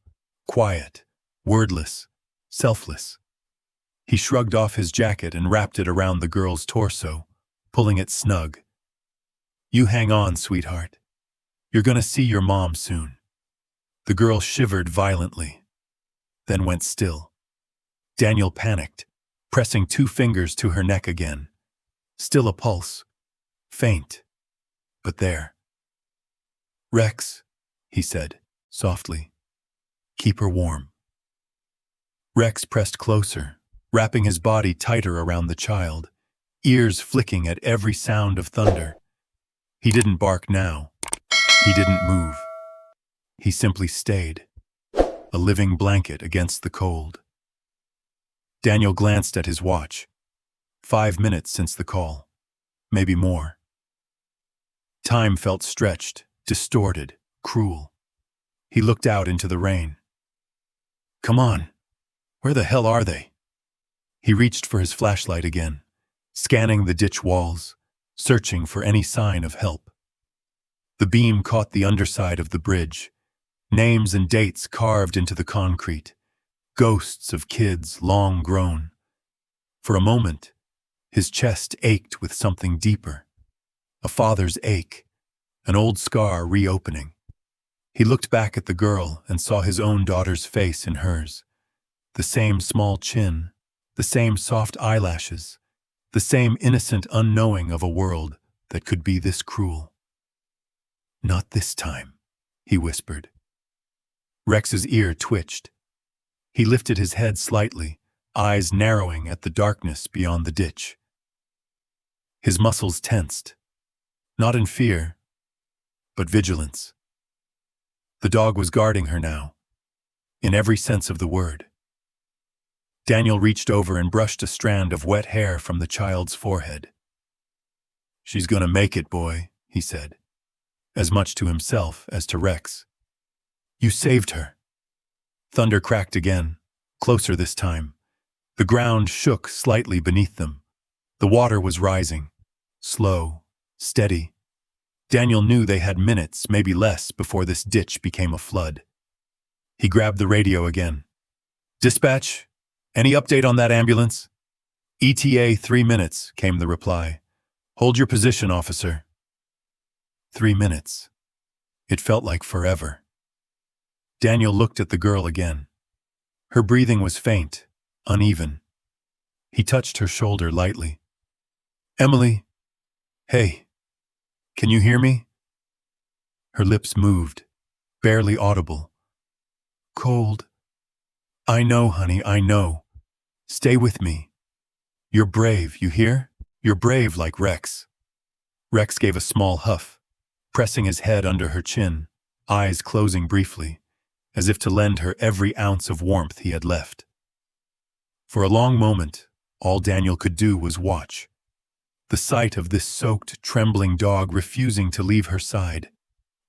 quiet, wordless, selfless. He shrugged off his jacket and wrapped it around the girl's torso, pulling it snug. "You hang on, sweetheart. You're gonna see your mom soon." The girl shivered violently, then went still. Daniel panicked, pressing 2 fingers to her neck again. Still a pulse. Faint, but there. "Rex," he said, softly. "Keep her warm." Rex pressed closer, wrapping his body tighter around the child, ears flicking at every sound of thunder. He didn't bark now. He didn't move. He simply stayed, a living blanket against the cold. Daniel glanced at his watch. 5 minutes since the call. Maybe more. Time felt stretched, distorted, cruel. He looked out into the rain. Come on. Where the hell are they? He reached for his flashlight again, scanning the ditch walls, searching for any sign of help. The beam caught the underside of the bridge, names and dates carved into the concrete, ghosts of kids long grown. For a moment, his chest ached with something deeper, a father's ache, an old scar reopening. He looked back at the girl and saw his own daughter's face in hers, the same small chin, the same soft eyelashes, the same innocent unknowing of a world that could be this cruel. Not this time, he whispered. Rex's ear twitched. He lifted his head slightly, eyes narrowing at the darkness beyond the ditch. His muscles tensed, not in fear, but vigilance. The dog was guarding her now, in every sense of the word. Daniel reached over and brushed a strand of wet hair from the child's forehead. She's gonna make it, boy, he said, as much to himself as to Rex. You saved her. Thunder cracked again, closer this time. The ground shook slightly beneath them. The water was rising, slow, steady. Daniel knew they had minutes, maybe less, before this ditch became a flood. He grabbed the radio again. Dispatch, any update on that ambulance? ETA 3 minutes, came the reply. Hold your position, officer. 3 minutes. It felt like forever. Daniel looked at the girl again. Her breathing was faint, uneven. He touched her shoulder lightly. Emily, hey, can you hear me? Her lips moved, barely audible. Cold. I know, honey, I know. Stay with me. You're brave, you hear? You're brave like Rex. Rex gave a small huff, pressing his head under her chin, eyes closing briefly, as if to lend her every ounce of warmth he had left. For a long moment, all Daniel could do was watch. The sight of this soaked, trembling dog refusing to leave her side,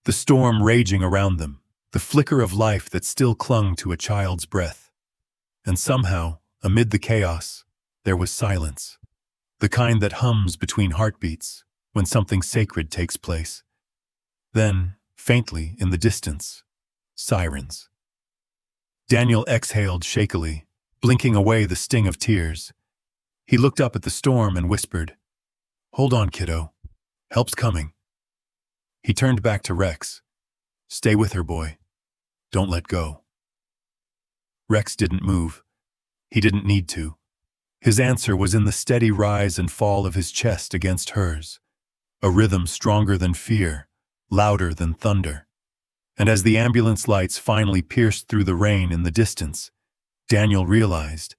the storm raging around them, the flicker of life that still clung to a child's breath. And somehow, amid the chaos, there was silence, the kind that hums between heartbeats when something sacred takes place. Then, faintly in the distance, sirens. Daniel exhaled shakily, blinking away the sting of tears. He looked up at the storm and whispered, Hold on, kiddo. Help's coming. He turned back to Rex. Stay with her, boy. Don't let go. Rex didn't move. He didn't need to. His answer was in the steady rise and fall of his chest against hers, a rhythm stronger than fear, louder than thunder. And as the ambulance lights finally pierced through the rain in the distance, Daniel realized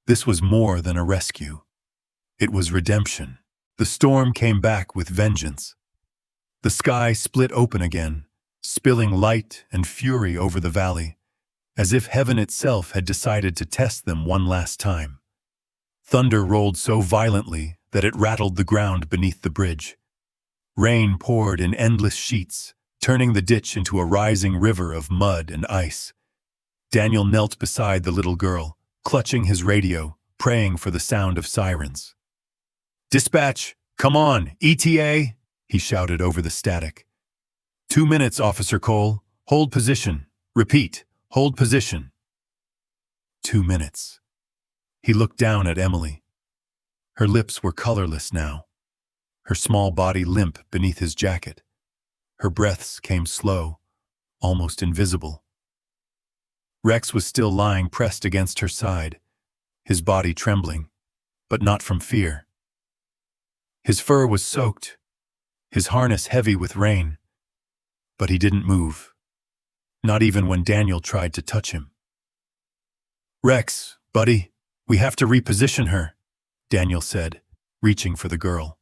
this was more than a rescue. It was redemption. The storm came back with vengeance. The sky split open again, spilling light and fury over the valley, as if heaven itself had decided to test them one last time. Thunder rolled so violently that it rattled the ground beneath the bridge. Rain poured in endless sheets, turning the ditch into a rising river of mud and ice. Daniel knelt beside the little girl, clutching his radio, praying for the sound of sirens. Dispatch, come on, ETA, he shouted over the static. 2 minutes, Officer Cole. Hold position. Repeat, hold position. 2 minutes. He looked down at Emily. Her lips were colorless now, her small body limp beneath his jacket. Her breaths came slow, almost invisible. Rex was still lying pressed against her side, his body trembling, but not from fear. His fur was soaked, his harness heavy with rain, but he didn't move, not even when Daniel tried to touch him. Rex, buddy, We have to reposition her, Daniel said, reaching for the girl.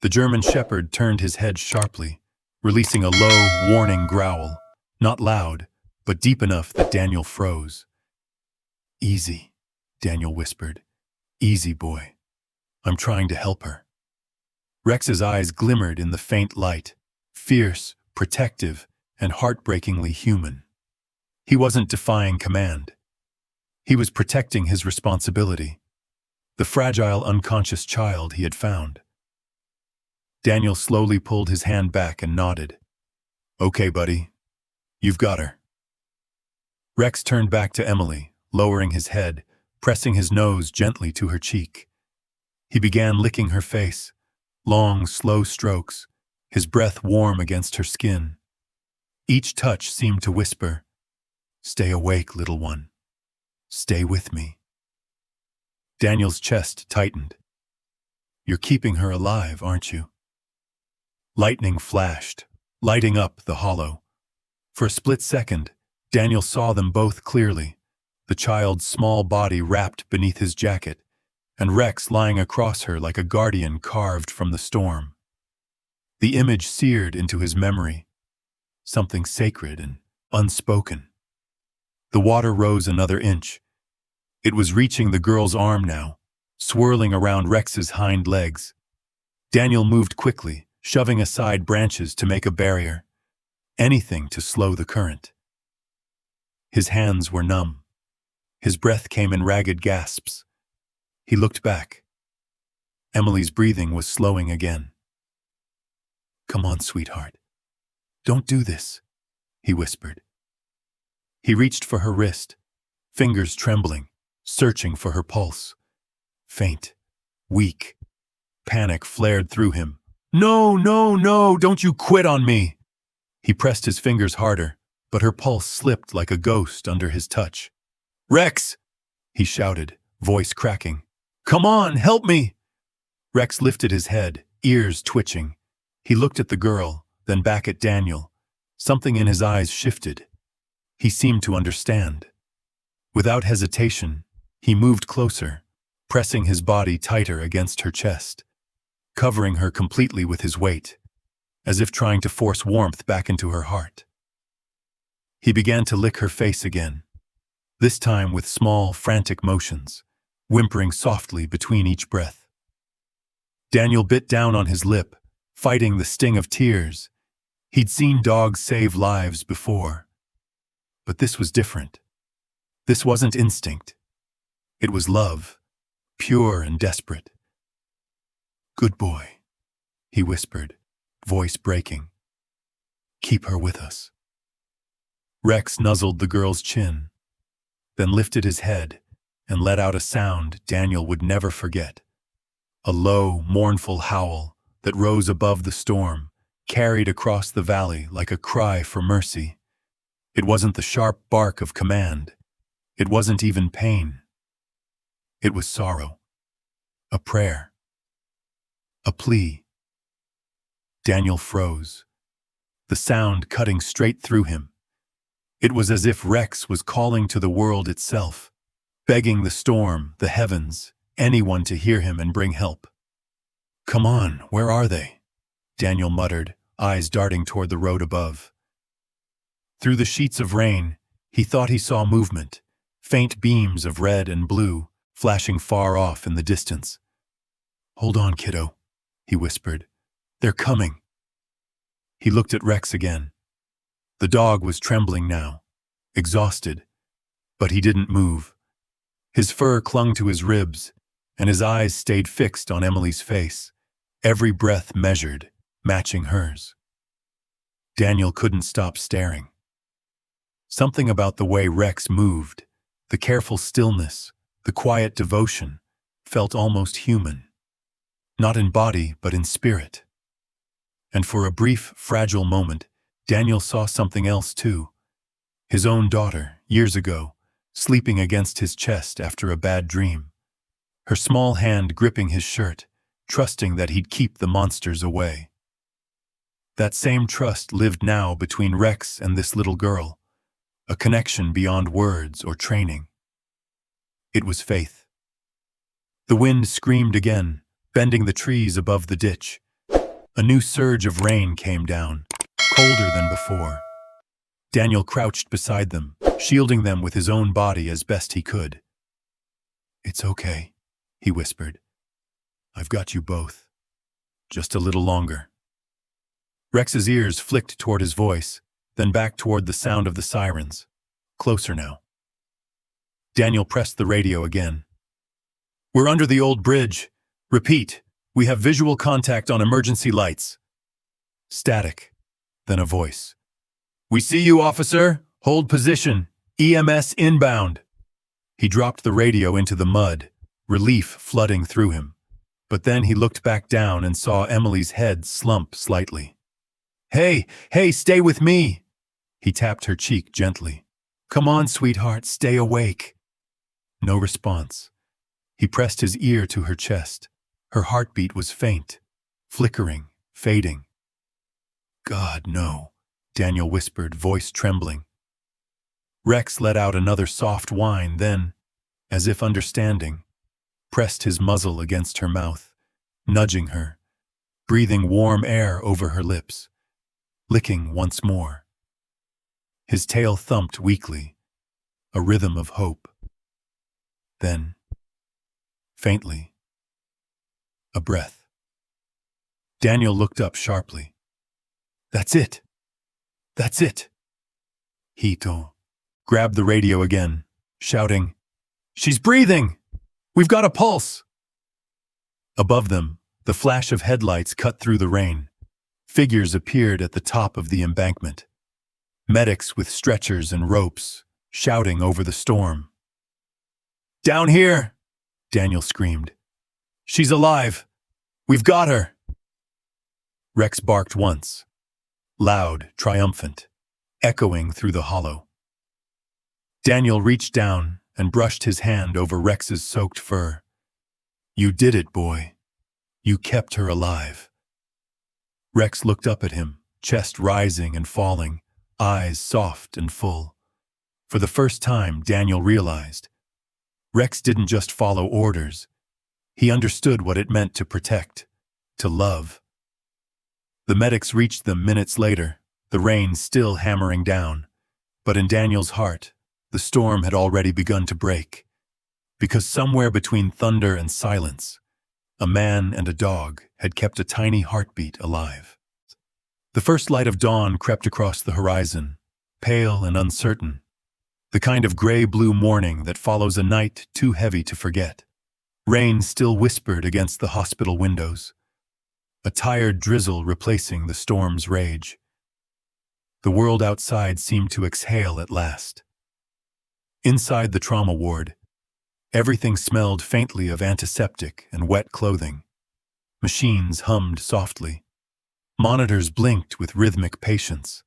The German shepherd turned his head sharply, releasing a low, warning growl, not loud, but deep enough that Daniel froze. Easy, Daniel whispered. Easy, boy. I'm trying to help her. Rex's eyes glimmered in the faint light, fierce, protective, and heartbreakingly human. He wasn't defying command. He was protecting his responsibility, the fragile, unconscious child he had found. Daniel slowly pulled his hand back and nodded. Okay, buddy. You've got her. Rex turned back to Emily, lowering his head, pressing his nose gently to her cheek. He began licking her face, long, slow strokes, his breath warm against her skin. Each touch seemed to whisper, "Stay awake, little one. Stay with me." Daniel's chest tightened. You're keeping her alive, aren't you? Lightning flashed, lighting up the hollow. For a split second, Daniel saw them both clearly, the child's small body wrapped beneath his jacket, and Rex lying across her like a guardian carved from the storm. The image seared into his memory, something sacred and unspoken. The water rose another inch. It was reaching the girl's arm now, swirling around Rex's hind legs. Daniel moved quickly, shoving aside branches to make a barrier, anything to slow the current. His hands were numb. His breath came in ragged gasps. He looked back. Emily's breathing was slowing again. Come on, sweetheart. Don't do this, he whispered. He reached for her wrist, fingers trembling, searching for her pulse. Faint, weak. Panic flared through him. No, no, no, don't you quit on me! He pressed his fingers harder, but her pulse slipped like a ghost under his touch. Rex! He shouted, voice cracking. Come on, help me! Rex lifted his head, ears twitching. He looked at the girl, then back at Daniel. Something in his eyes shifted. He seemed to understand. Without hesitation, he moved closer, pressing his body tighter against her chest, covering her completely with his weight, as if trying to force warmth back into her heart. He began to lick her face again, this time with small, frantic motions, whimpering softly between each breath. Daniel bit down on his lip, fighting the sting of tears. He'd seen dogs save lives before. But this was different. This wasn't instinct. It was love, pure and desperate. Good boy, he whispered, voice breaking. Keep her with us. Rex nuzzled the girl's chin, then lifted his head and let out a sound Daniel would never forget. A low, mournful howl that rose above the storm, carried across the valley like a cry for mercy. It wasn't the sharp bark of command. It wasn't even pain. It was sorrow, a prayer, a plea. Daniel froze, the sound cutting straight through him. It was as if Rex was calling to the world itself, begging the storm, the heavens, anyone to hear him and bring help. Come on, where are they? Daniel muttered, eyes darting toward the road above. Through the sheets of rain, he thought he saw movement, faint beams of red and blue, flashing far off in the distance. Hold on, kiddo, he whispered. They're coming. He looked at Rex again. The dog was trembling now, exhausted, but he didn't move. His fur clung to his ribs, and his eyes stayed fixed on Emily's face, every breath measured, matching hers. Daniel couldn't stop staring. Something about the way Rex moved, the careful stillness, the quiet devotion, felt almost human. Not in body, but in spirit. And for a brief, fragile moment, Daniel saw something else too. His own daughter, years ago, sleeping against his chest after a bad dream. Her small hand gripping his shirt, trusting that he'd keep the monsters away. That same trust lived now between Rex and this little girl, a connection beyond words or training. It was Faith. The wind screamed again, bending the trees above the ditch. A new surge of rain came down, colder than before. Daniel crouched beside them, shielding them with his own body as best he could. "It's okay," he whispered. "I've got you both. Just a little longer." Rex's ears flicked toward his voice, then back toward the sound of the sirens. Closer now. Daniel pressed the radio again. "We're under the old bridge. Repeat, we have visual contact on emergency lights." Static, then a voice. "We see you, officer. Hold position. EMS inbound." He dropped the radio into the mud, relief flooding through him. But then he looked back down and saw Emily's head slump slightly. Hey, stay with me!" He tapped her cheek gently. "Come on, sweetheart, stay awake." No response. He pressed his ear to her chest. Her heartbeat was faint, flickering, fading. "God, no," Daniel whispered, voice trembling. Rex let out another soft whine, then, as if understanding, pressed his muzzle against her mouth, nudging her, breathing warm air over her lips, licking once more. His tail thumped weakly, a rhythm of hope. Then, faintly, a breath. Daniel looked up sharply. "That's it! That's it!" Hito grabbed the radio again, shouting, "She's breathing! We've got a pulse!" Above them, the flash of headlights cut through the rain. Figures appeared at the top of the embankment. Medics with stretchers and ropes, shouting over the storm. "Down here!" Daniel screamed. "She's alive! We've got her!" Rex barked once, loud, triumphant, echoing through the hollow. Daniel reached down and brushed his hand over Rex's soaked fur. "You did it, boy. You kept her alive." Rex looked up at him, chest rising and falling, eyes soft and full. For the first time, Daniel realized Rex didn't just follow orders. He understood what it meant to protect, to love. The medics reached them minutes later, the rain still hammering down. But in Daniel's heart, the storm had already begun to break. Because somewhere between thunder and silence, a man and a dog had kept a tiny heartbeat alive. The first light of dawn crept across the horizon, pale and uncertain, the kind of gray-blue morning that follows a night too heavy to forget. Rain still whispered against the hospital windows, a tired drizzle replacing the storm's rage. The world outside seemed to exhale at last. Inside the trauma ward, everything smelled faintly of antiseptic and wet clothing. Machines hummed softly. Monitors blinked with rhythmic patience.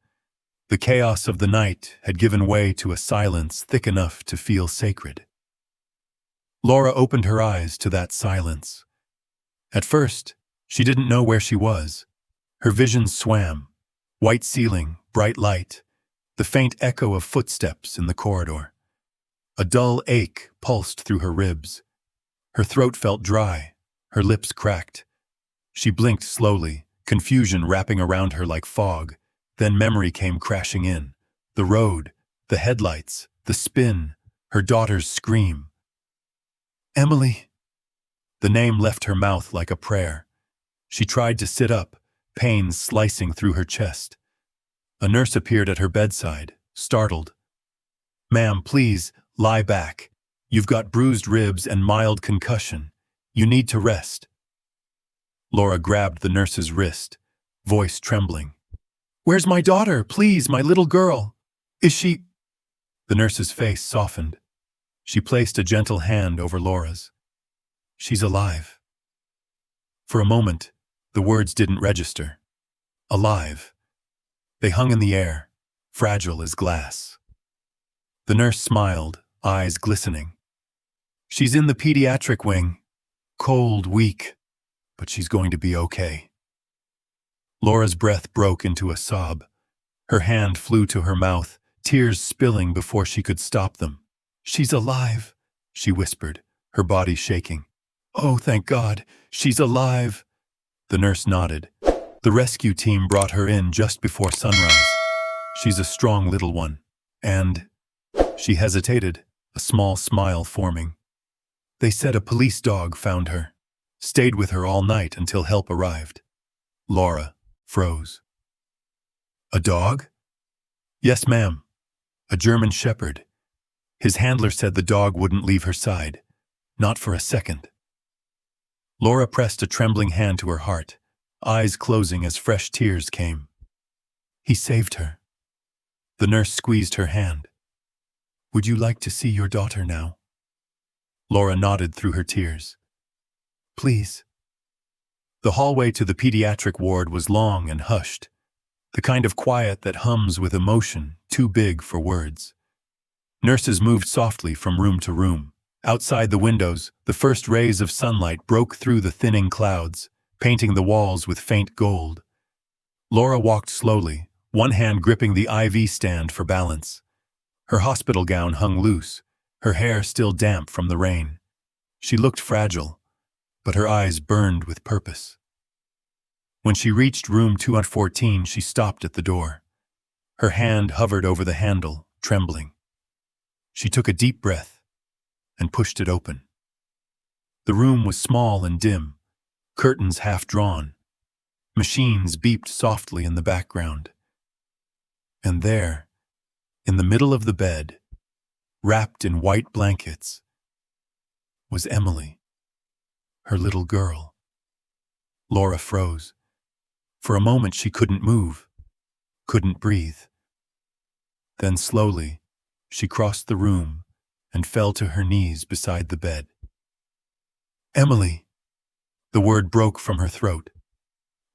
The chaos of the night had given way to a silence thick enough to feel sacred. Laura opened her eyes to that silence. At first, she didn't know where she was. Her vision swam. White ceiling, bright light, the faint echo of footsteps in the corridor. A dull ache pulsed through her ribs. Her throat felt dry, her lips cracked. She blinked slowly, confusion wrapping around her like fog. Then memory came crashing in. The road, the headlights, the spin, her daughter's scream. "Emily!" The name left her mouth like a prayer. She tried to sit up, pain slicing through her chest. A nurse appeared at her bedside, startled. "Ma'am, please, lie back. You've got bruised ribs and mild concussion. You need to rest." Laura grabbed the nurse's wrist, voice trembling. "Where's my daughter? Please, my little girl. Is she—" The nurse's face softened. She placed a gentle hand over Laura's. "She's alive." For a moment, the words didn't register. Alive. They hung in the air, fragile as glass. The nurse smiled, eyes glistening. "She's in the pediatric wing. Cold, weak, but she's going to be okay." Laura's breath broke into a sob. Her hand flew to her mouth, tears spilling before she could stop them. "She's alive. she whispered, her body shaking. "Oh, thank God, she's alive." The nurse nodded. The rescue team brought her in just before sunrise. "She's a strong little one." And she hesitated, a small smile forming. "They said a police dog found her. Stayed with her all night until help arrived." Laura froze. "A dog?" "Yes, ma'am. A German shepherd. His handler said the dog wouldn't leave her side. Not for a second." Laura pressed a trembling hand to her heart, eyes closing as fresh tears came. "He saved her." The nurse squeezed her hand. "Would you like to see your daughter now?" Laura nodded through her tears. "Please." The hallway to the pediatric ward was long and hushed, the kind of quiet that hums with emotion too big for words. Nurses moved softly from room to room. Outside the windows, the first rays of sunlight broke through the thinning clouds, painting the walls with faint gold. Laura walked slowly, one hand gripping the IV stand for balance. Her hospital gown hung loose, her hair still damp from the rain. She looked fragile, but her eyes burned with purpose. When she reached room 214, she stopped at the door. Her hand hovered over the handle, trembling. She took a deep breath and pushed it open. The room was small and dim, curtains half drawn. Machines beeped softly in the background. And there, in the middle of the bed, wrapped in white blankets, was Emily, her little girl. Laura froze. For a moment she couldn't move, couldn't breathe. Then slowly, she crossed the room and fell to her knees beside the bed. "Emily!" The word broke from her throat,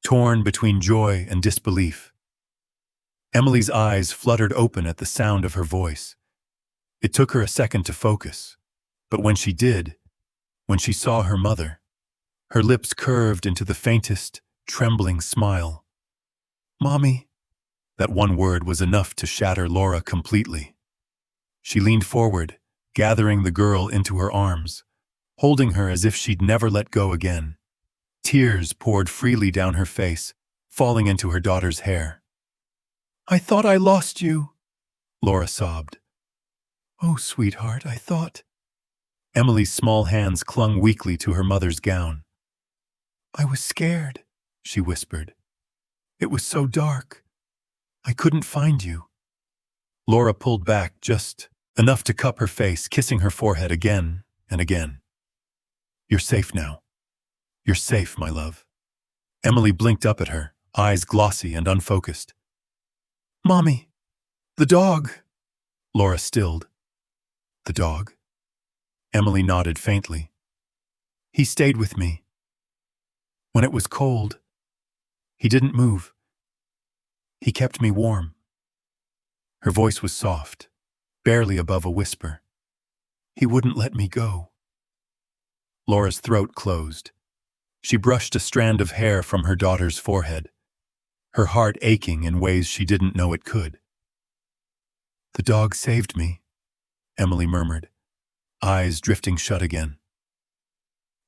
torn between joy and disbelief. Emily's eyes fluttered open at the sound of her voice. It took her a second to focus, but when she did, when she saw her mother, her lips curved into the faintest, trembling smile. "Mommy!" That one word was enough to shatter Laura completely. She leaned forward, gathering the girl into her arms, holding her as if she'd never let go again. Tears poured freely down her face, falling into her daughter's hair. "I thought I lost you," Laura sobbed. "Oh, sweetheart, I thought—" Emily's small hands clung weakly to her mother's gown. "I was scared," she whispered. "It was so dark. I couldn't find you." Laura pulled back just enough to cup her face, kissing her forehead again and again. "You're safe now. You're safe, my love." Emily blinked up at her, eyes glossy and unfocused. "Mommy, the dog!" Laura stilled. "The dog?" Emily nodded faintly. "He stayed with me. When it was cold, he didn't move. He kept me warm." Her voice was soft, barely above a whisper. "He wouldn't let me go." Laura's throat closed. She brushed a strand of hair from her daughter's forehead, her heart aching in ways she didn't know it could. "The dog saved me," Emily murmured, eyes drifting shut again.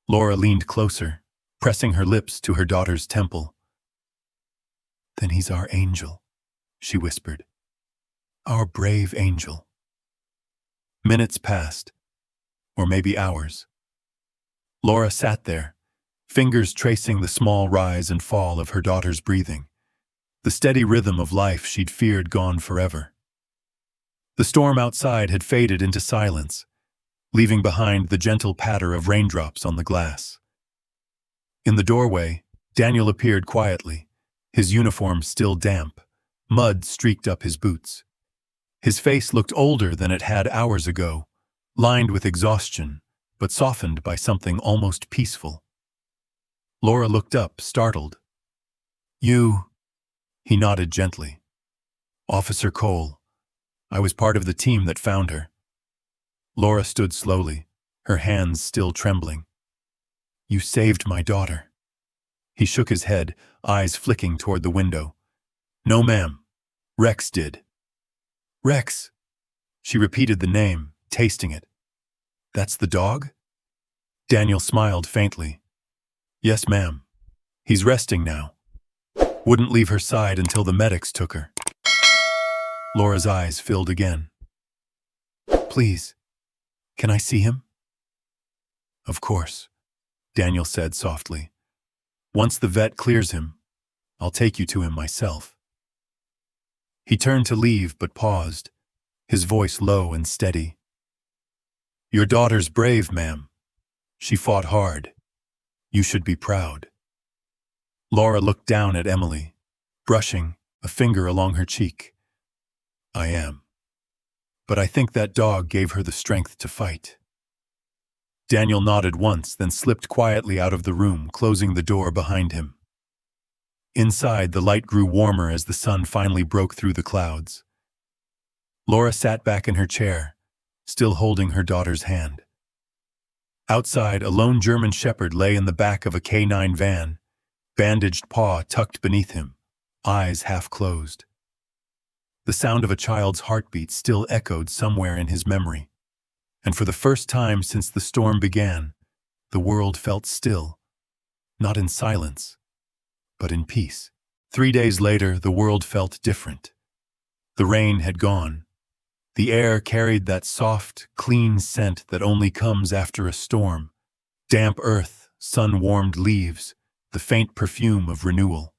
Laura leaned closer, pressing her lips to her daughter's temple. "Then he's our angel," she whispered. "Our brave angel." Minutes passed, or maybe hours. Laura sat there, fingers tracing the small rise and fall of her daughter's breathing, the steady rhythm of life she'd feared gone forever. The storm outside had faded into silence, leaving behind the gentle patter of raindrops on the glass. In the doorway, Daniel appeared quietly, his uniform still damp, mud streaked up his boots. His face looked older than it had hours ago, lined with exhaustion, but softened by something almost peaceful. Laura looked up, startled. "You—" He nodded gently. "Officer Cole. I was part of the team that found her." Laura stood slowly, her hands still trembling. "You saved my daughter." He shook his head, eyes flicking toward the window. "No, ma'am. Rex did." "Rex." She repeated the name, tasting it. That's the dog? Daniel smiled faintly. Yes, ma'am. He's resting now. Wouldn't leave her side until the medics took her. Laura's eyes filled again. Please, can I see him? Of course, Daniel said softly. Once the vet clears him, I'll take you to him myself. He turned to leave but paused, his voice low and steady. Your daughter's brave, ma'am. She fought hard. You should be proud. Laura looked down at Emily, brushing a finger along her cheek. I am. But I think that dog gave her the strength to fight. Daniel nodded once, then slipped quietly out of the room, closing the door behind him. Inside, the light grew warmer as the sun finally broke through the clouds. Laura sat back in her chair, still holding her daughter's hand. Outside, a lone German shepherd lay in the back of a K9 van, bandaged paw tucked beneath him, eyes half closed. The sound of a child's heartbeat still echoed somewhere in his memory, and for the first time since the storm began, the world felt still, not in silence, but in peace. 3 days later, the world felt different. The rain had gone. The air carried that soft, clean scent that only comes after a storm. Damp earth, sun-warmed leaves, the faint perfume of renewal.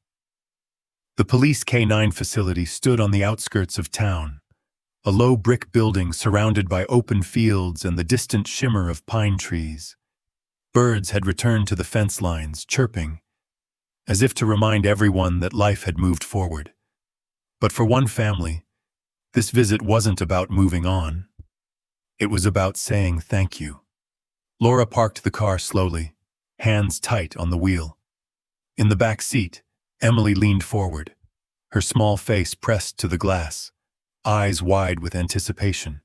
The police K9 facility stood on the outskirts of town, a low brick building surrounded by open fields and the distant shimmer of pine trees. Birds had returned to the fence lines, chirping, as if to remind everyone that life had moved forward. But for one family, this visit wasn't about moving on. It was about saying thank you. Laura parked the car slowly, hands tight on the wheel. In the back seat, Emily leaned forward, her small face pressed to the glass, eyes wide with anticipation.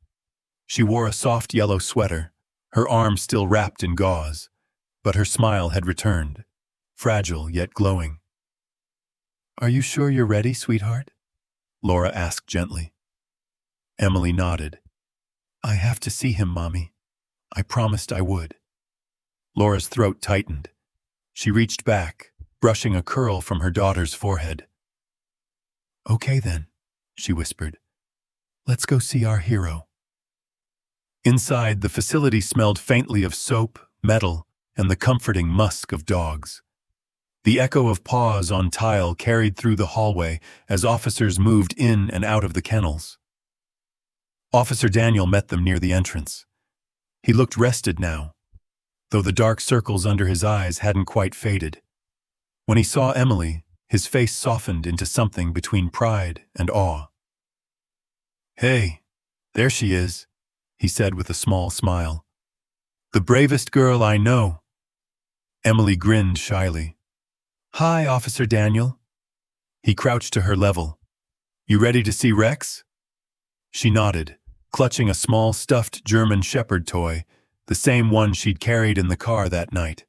She wore a soft yellow sweater, her arm still wrapped in gauze, but her smile had returned, fragile yet glowing. Are you sure you're ready, sweetheart? Laura asked gently. Emily nodded. I have to see him, Mommy. I promised I would. Laura's throat tightened. She reached back, brushing a curl from her daughter's forehead. Okay then, she whispered. Let's go see our hero. Inside, the facility smelled faintly of soap, metal, and the comforting musk of dogs. The echo of paws on tile carried through the hallway as officers moved in and out of the kennels. Officer Daniel met them near the entrance. He looked rested now, though the dark circles under his eyes hadn't quite faded. When he saw Emily, his face softened into something between pride and awe. Hey, there she is, he said with a small smile. The bravest girl I know. Emily grinned shyly. Hi, Officer Daniel. He crouched to her level. You ready to see Rex? She nodded, clutching a small stuffed German shepherd toy, the same one she'd carried in the car that night.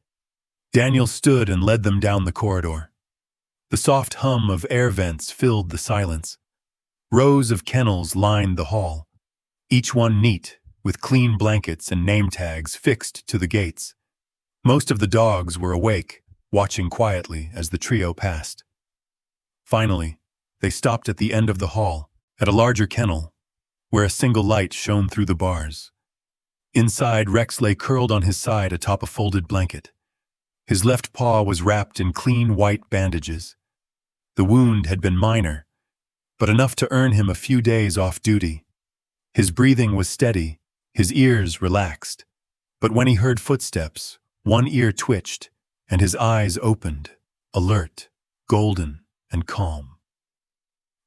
Daniel stood and led them down the corridor. The soft hum of air vents filled the silence. Rows of kennels lined the hall, each one neat, with clean blankets and name tags fixed to the gates. Most of the dogs were awake, watching quietly as the trio passed. Finally, they stopped at the end of the hall, at a larger kennel, where a single light shone through the bars. Inside, Rex lay curled on his side atop a folded blanket. His left paw was wrapped in clean white bandages. The wound had been minor, but enough to earn him a few days off duty. His breathing was steady, his ears relaxed. But when he heard footsteps, one ear twitched, and his eyes opened, alert, golden, and calm.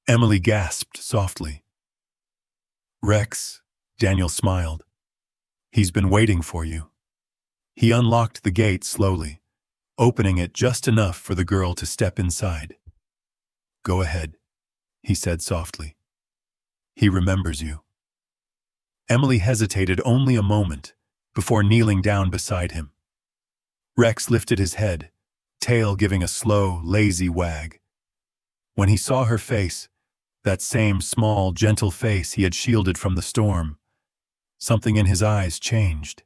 Emily gasped softly. Rex, Daniel smiled. He's been waiting for you. He unlocked the gate slowly, opening it just enough for the girl to step inside. Go ahead, he said softly. He remembers you. Emily hesitated only a moment before kneeling down beside him. Rex lifted his head, tail giving a slow, lazy wag. When he saw her face, that same small, gentle face he had shielded from the storm, something in his eyes changed.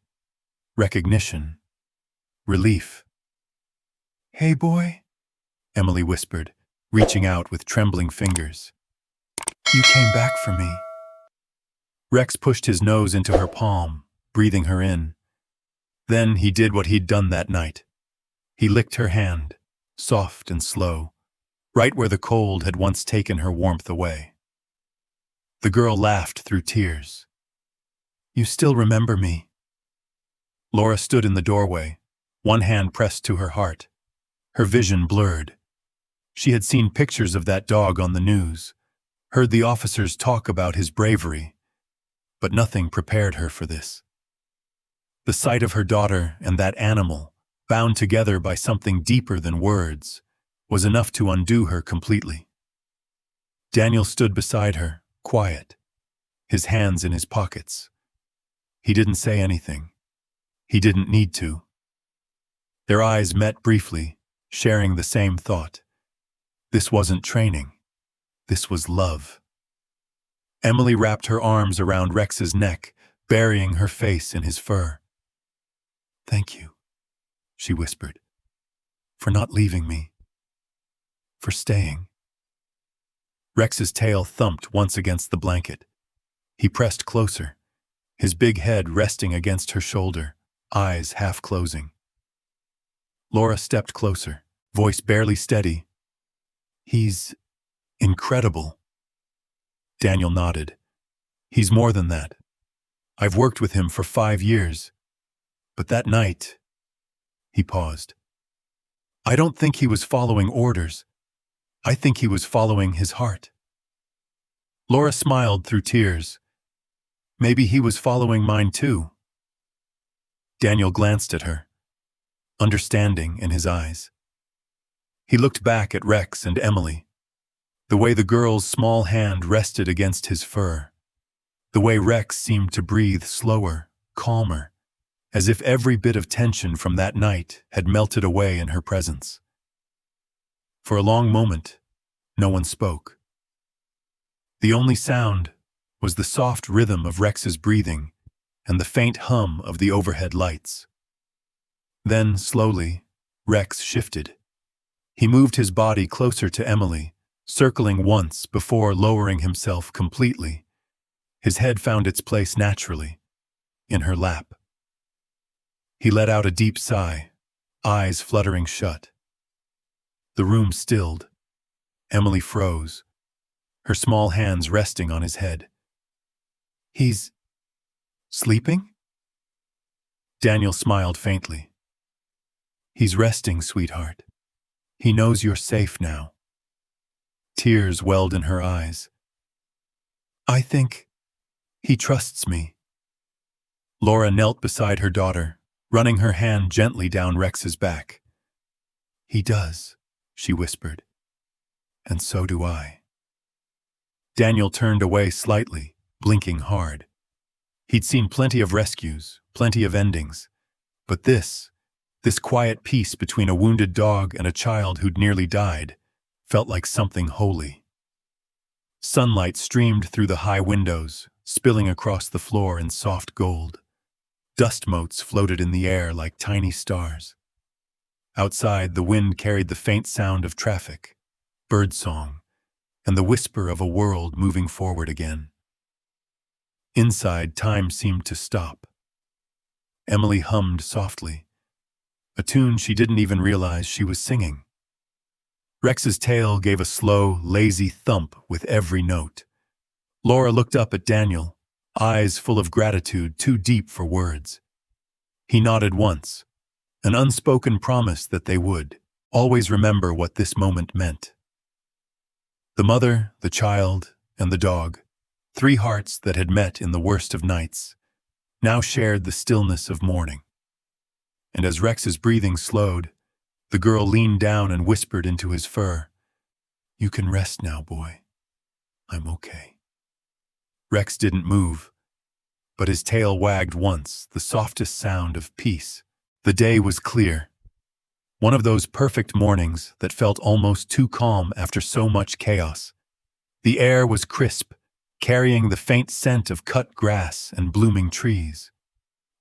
recognition, relief. "Hey, boy," Emily whispered, reaching out with trembling fingers. "You came back for me." Rex pushed his nose into her palm, breathing her in. Then he did what he'd done that night. He licked her hand, soft and slow, right where the cold had once taken her warmth away. The girl laughed through tears. "You still remember me?" Laura stood in the doorway, one hand pressed to her heart. Her vision blurred. She had seen pictures of that dog on the news, heard the officers talk about his bravery, but nothing prepared her for this. The sight of her daughter and that animal, bound together by something deeper than words, was enough to undo her completely. Daniel stood beside her, quiet, his hands in his pockets. He didn't say anything. He didn't need to. Their eyes met briefly, sharing the same thought. This wasn't training. This was love. Emily wrapped her arms around Rex's neck, burying her face in his fur. "Thank you," she whispered, "for not leaving me, for staying." Rex's tail thumped once against the blanket. He pressed closer, his big head resting against her shoulder, eyes half closing. Laura stepped closer, voice barely steady. "He's incredible." Daniel nodded. "He's more than that. I've worked with him for 5 years. But that night..." He paused. "I don't think he was following orders. I think he was following his heart." Laura smiled through tears. "Maybe he was following mine too." Daniel glanced at her, understanding in his eyes. He looked back at Rex and Emily, the way the girl's small hand rested against his fur, the way Rex seemed to breathe slower, calmer, as if every bit of tension from that night had melted away in her presence. For a long moment, no one spoke. The only sound was the soft rhythm of Rex's breathing and the faint hum of the overhead lights. Then, slowly, Rex shifted. He moved his body closer to Emily, circling once before lowering himself completely. His head found its place naturally, in her lap. He let out a deep sigh, eyes fluttering shut. The room stilled. Emily froze, her small hands resting on his head. "He's sleeping?" Daniel smiled faintly. "He's resting, sweetheart. He knows you're safe now." Tears welled in her eyes. "I think he trusts me." Laura knelt beside her daughter, running her hand gently down Rex's back. "He does," she whispered. "And so do I." Daniel turned away slightly, blinking hard. He'd seen plenty of rescues, plenty of endings, but this quiet peace between a wounded dog and a child who'd nearly died, felt like something holy. Sunlight streamed through the high windows, spilling across the floor in soft gold. Dust motes floated in the air like tiny stars. Outside, the wind carried the faint sound of traffic, birdsong, and the whisper of a world moving forward again. Inside, time seemed to stop. Emily hummed softly, a tune she didn't even realize she was singing. Rex's tail gave a slow, lazy thump with every note. Laura looked up at Daniel, eyes full of gratitude too deep for words. He nodded once, an unspoken promise that they would always remember what this moment meant. The mother, the child, and the dog, 3 hearts that had met in the worst of nights, now shared the stillness of morning. And as Rex's breathing slowed, the girl leaned down and whispered into his fur, "You can rest now, boy. I'm okay." Rex didn't move, but his tail wagged once, the softest sound of peace. The day was clear. One of those perfect mornings that felt almost too calm after so much chaos. The air was crisp, carrying the faint scent of cut grass and blooming trees.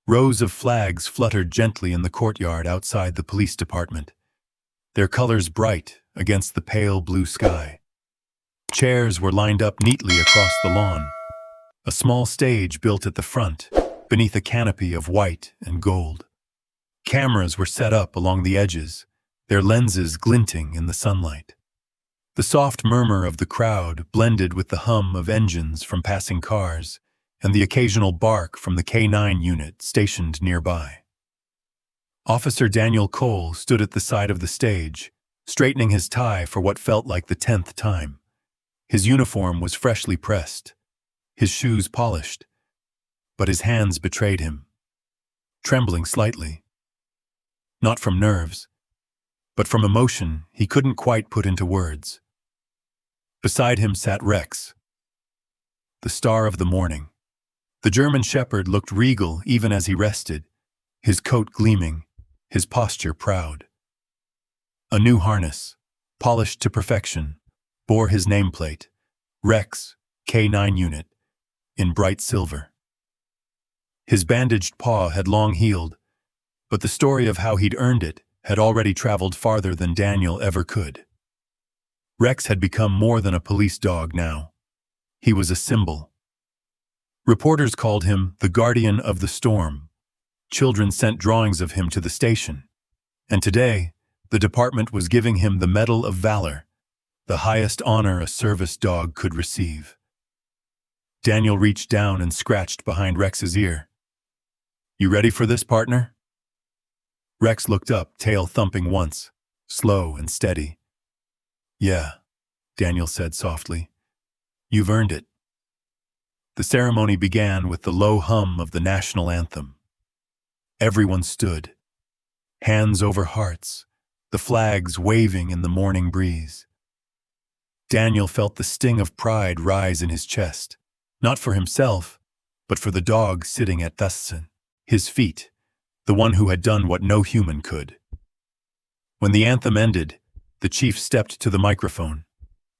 Rows of flags fluttered gently in the courtyard outside the police department, their colors bright against the pale blue sky. Chairs were lined up neatly across the lawn, a small stage built at the front, beneath a canopy of white and gold. Cameras were set up along the edges, their lenses glinting in the sunlight. The soft murmur of the crowd blended with the hum of engines from passing cars and the occasional bark from the K9 unit stationed nearby. Officer Daniel Cole stood at the side of the stage, straightening his tie for what felt like the 10th time. His uniform was freshly pressed, his shoes polished, but his hands betrayed him, trembling slightly. Not from nerves, but from emotion he couldn't quite put into words. Beside him sat Rex, the star of the morning. The German shepherd looked regal even as he rested, his coat gleaming, his posture proud. A new harness, polished to perfection, bore his nameplate, Rex, K9 unit, in bright silver. His bandaged paw had long healed, but the story of how he'd earned it had already traveled farther than Daniel ever could. Rex had become more than a police dog now. He was a symbol. Reporters called him the guardian of the storm. Children sent drawings of him to the station. And today, the department was giving him the Medal of Valor, the highest honor a service dog could receive. Daniel reached down and scratched behind Rex's ear. "You ready for this, partner?" Rex looked up, tail thumping once, slow and steady. "Yeah," Daniel said softly. "You've earned it." The ceremony began with the low hum of the national anthem. Everyone stood, hands over hearts, the flags waving in the morning breeze. Daniel felt the sting of pride rise in his chest, not for himself, but for the dog sitting at his feet, the one who had done what no human could. When the anthem ended, the chief stepped to the microphone.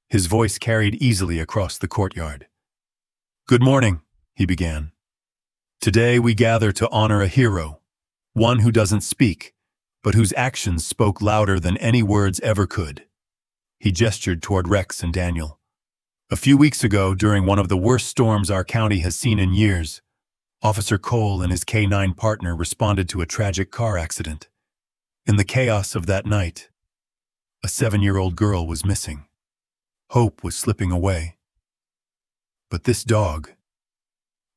His voice carried easily across the courtyard. "Good morning," he began. "Today we gather to honor a hero, one who doesn't speak, but whose actions spoke louder than any words ever could." He gestured toward Rex and Daniel. "A few weeks ago, during one of the worst storms our county has seen in years, Officer Cole and his K9 partner responded to a tragic car accident. In the chaos of that night, a 7-year-old girl was missing. Hope was slipping away. But this dog,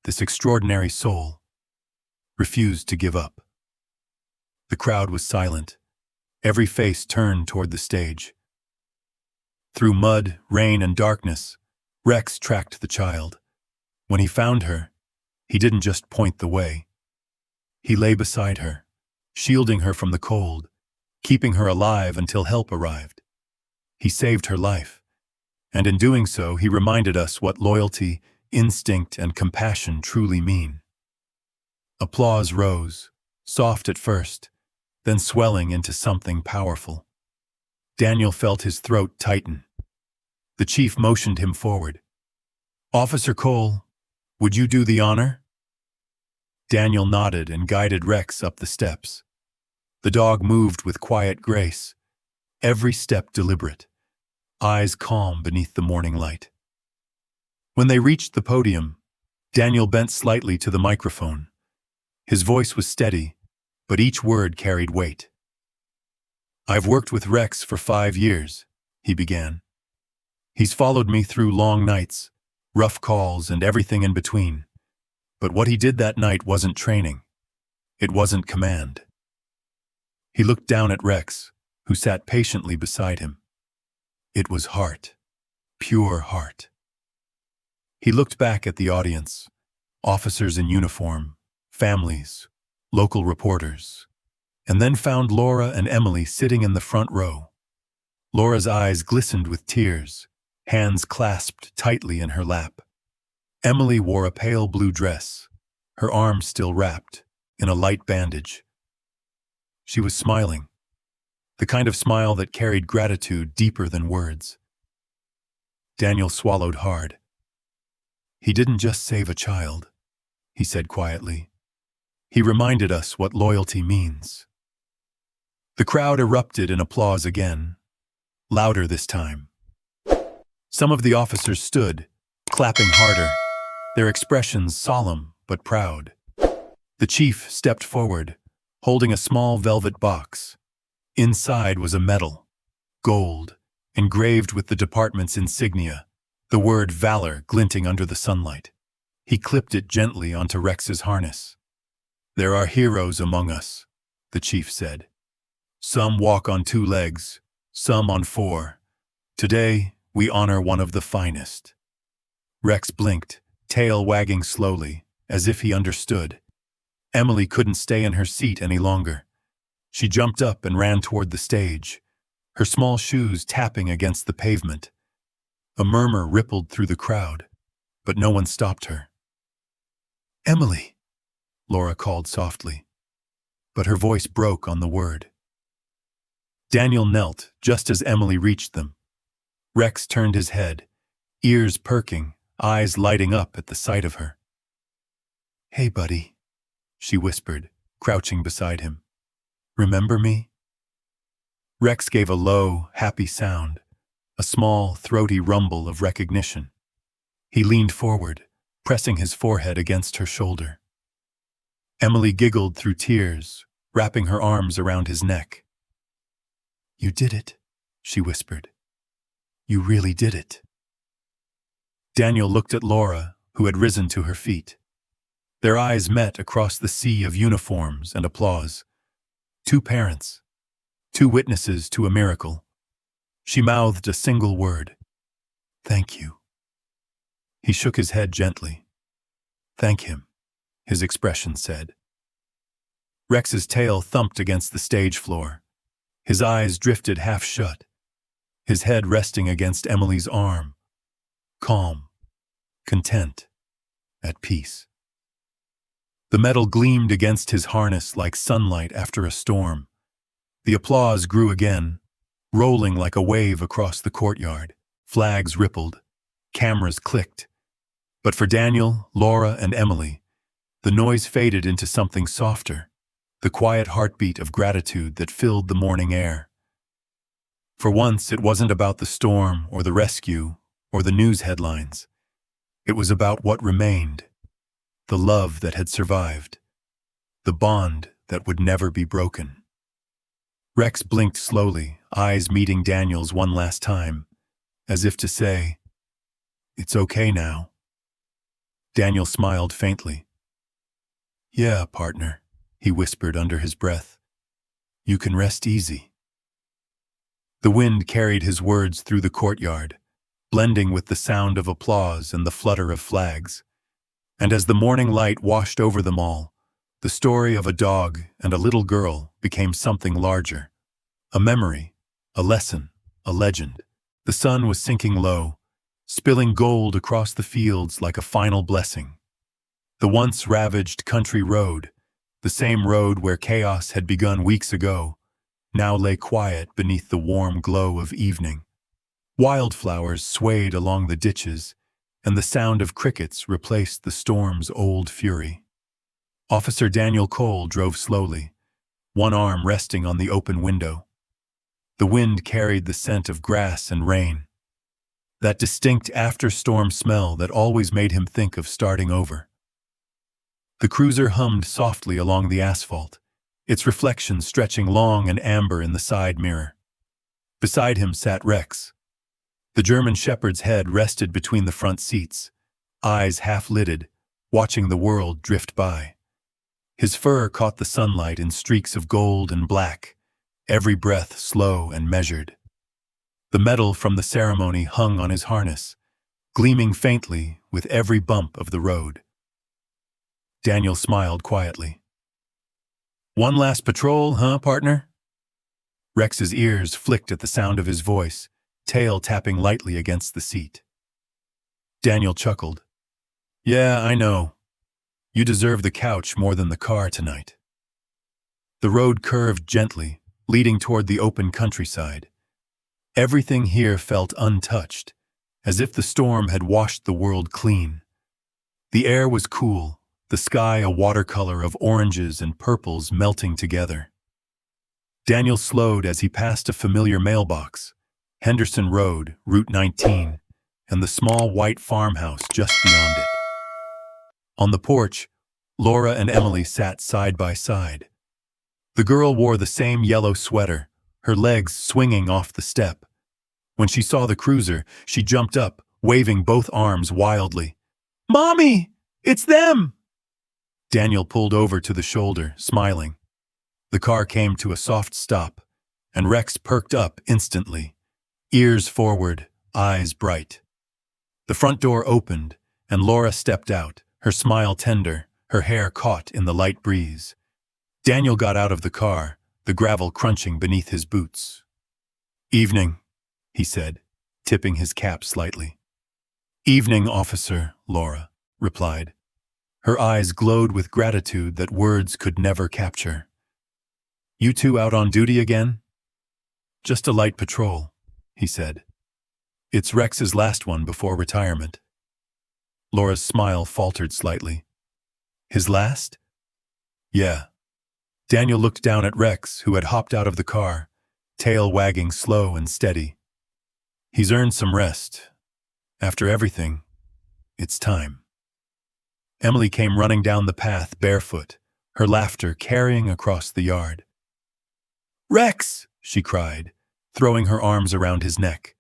this extraordinary soul, refused to give up." The crowd was silent, every face turned toward the stage. Through mud, rain, and darkness, Rex tracked the child. When he found her, he didn't just point the way. He lay beside her, shielding her from the cold, keeping her alive until help arrived. He saved her life, and in doing so, he reminded us what loyalty, instinct, and compassion truly mean. Applause rose, soft at first, then swelling into something powerful. Daniel felt his throat tighten. The chief motioned him forward. "Officer Cole, would you do the honor?" Daniel nodded and guided Rex up the steps. The dog moved with quiet grace, every step deliberate, eyes calm beneath the morning light. When they reached the podium, Daniel bent slightly to the microphone. His voice was steady, but each word carried weight. "I've worked with Rex for 5 years," he began. "He's followed me through long nights, rough calls, and everything in between. But what he did that night wasn't training. It wasn't command." He looked down at Rex, who sat patiently beside him. It was heart, pure heart. He looked back at the audience, officers in uniform, families, local reporters, and then found Laura and Emily sitting in the front row. Laura's eyes glistened with tears, hands clasped tightly in her lap. Emily wore a pale blue dress, her arms still wrapped in a light bandage. She was smiling, the kind of smile that carried gratitude deeper than words. Daniel swallowed hard. "He didn't just save a child," he said quietly. He reminded us what loyalty means. The crowd erupted in applause again, louder this time. Some of the officers stood, clapping harder, their expressions solemn but proud. The chief stepped forward, holding a small velvet box. Inside was a medal, gold, engraved with the department's insignia, the word valor glinting under the sunlight. He clipped it gently onto Rex's harness. "There are heroes among us," the chief said. "Some walk on 2 legs, some on 4. Today, we honor one of the finest." Rex blinked, tail wagging slowly, as if he understood. Emily couldn't stay in her seat any longer. She jumped up and ran toward the stage, her small shoes tapping against the pavement. A murmur rippled through the crowd, but no one stopped her. "Emily," Laura called softly, but her voice broke on the word. Daniel knelt just as Emily reached them. Rex turned his head, ears perking, eyes lighting up at the sight of her. "Hey, buddy," she whispered, crouching beside him. "Remember me?" Rex gave a low, happy sound, a small, throaty rumble of recognition. He leaned forward, pressing his forehead against her shoulder. Emily giggled through tears, wrapping her arms around his neck. "You did it," she whispered. "You really did it." Daniel looked at Laura, who had risen to her feet. Their eyes met across the sea of uniforms and applause. 2 parents, 2 witnesses to a miracle. She mouthed a single word. "Thank you." He shook his head gently. "Thank him," his expression said. Rex's tail thumped against the stage floor. His eyes drifted half shut, his head resting against Emily's arm. Calm, content, at peace. The metal gleamed against his harness like sunlight after a storm. The applause grew again, rolling like a wave across the courtyard. Flags rippled, cameras clicked. But for Daniel, Laura, and Emily, the noise faded into something softer, the quiet heartbeat of gratitude that filled the morning air. For once, it wasn't about the storm or the rescue or the news headlines. It was about what remained, the love that had survived, the bond that would never be broken. Rex blinked slowly, eyes meeting Daniel's one last time, as if to say, "It's okay now." Daniel smiled faintly. "Yeah, partner," he whispered under his breath. "You can rest easy." The wind carried his words through the courtyard, blending with the sound of applause and the flutter of flags. And as the morning light washed over them all, the story of a dog and a little girl became something larger. A memory, a lesson, a legend. The sun was sinking low, spilling gold across the fields like a final blessing. The once ravaged country road, the same road where chaos had begun weeks ago, now lay quiet beneath the warm glow of evening. Wildflowers swayed along the ditches, and the sound of crickets replaced the storm's old fury. Officer Daniel Cole drove slowly, one arm resting on the open window. The wind carried the scent of grass and rain, that distinct after-storm smell that always made him think of starting over. The cruiser hummed softly along the asphalt, its reflection stretching long and amber in the side mirror. Beside him sat Rex. The German shepherd's head rested between the front seats, eyes half-lidded, watching the world drift by. His fur caught the sunlight in streaks of gold and black, every breath slow and measured. The metal from the ceremony hung on his harness, gleaming faintly with every bump of the road. Daniel smiled quietly. "One last patrol, huh, partner?" Rex's ears flicked at the sound of his voice, tail tapping lightly against the seat. Daniel chuckled. "Yeah, I know. You deserve the couch more than the car tonight." The road curved gently, leading toward the open countryside. Everything here felt untouched, as if the storm had washed the world clean. The air was cool, the sky a watercolor of oranges and purples melting together. Daniel slowed as he passed a familiar mailbox, Henderson Road, Route 19, and the small white farmhouse just beyond it. On the porch, Laura and Emily sat side by side. The girl wore the same yellow sweater, her legs swinging off the step. When she saw the cruiser, she jumped up, waving both arms wildly. "Mommy! It's them!" Daniel pulled over to the shoulder, smiling. The car came to a soft stop, and Rex perked up instantly, ears forward, eyes bright. The front door opened, and Laura stepped out, her smile tender, her hair caught in the light breeze. Daniel got out of the car, the gravel crunching beneath his boots. "Evening," he said, tipping his cap slightly. "Evening, officer," Laura replied. Her eyes glowed with gratitude that words could never capture. "You two out on duty again?" "Just a light patrol," he said. "It's Rex's last one before retirement." Laura's smile faltered slightly. "His last?" "Yeah." Daniel looked down at Rex, who had hopped out of the car, tail wagging slow and steady. "He's earned some rest. After everything, it's time." Emily came running down the path barefoot, her laughter carrying across the yard. "Rex!" she cried, throwing her arms around his neck.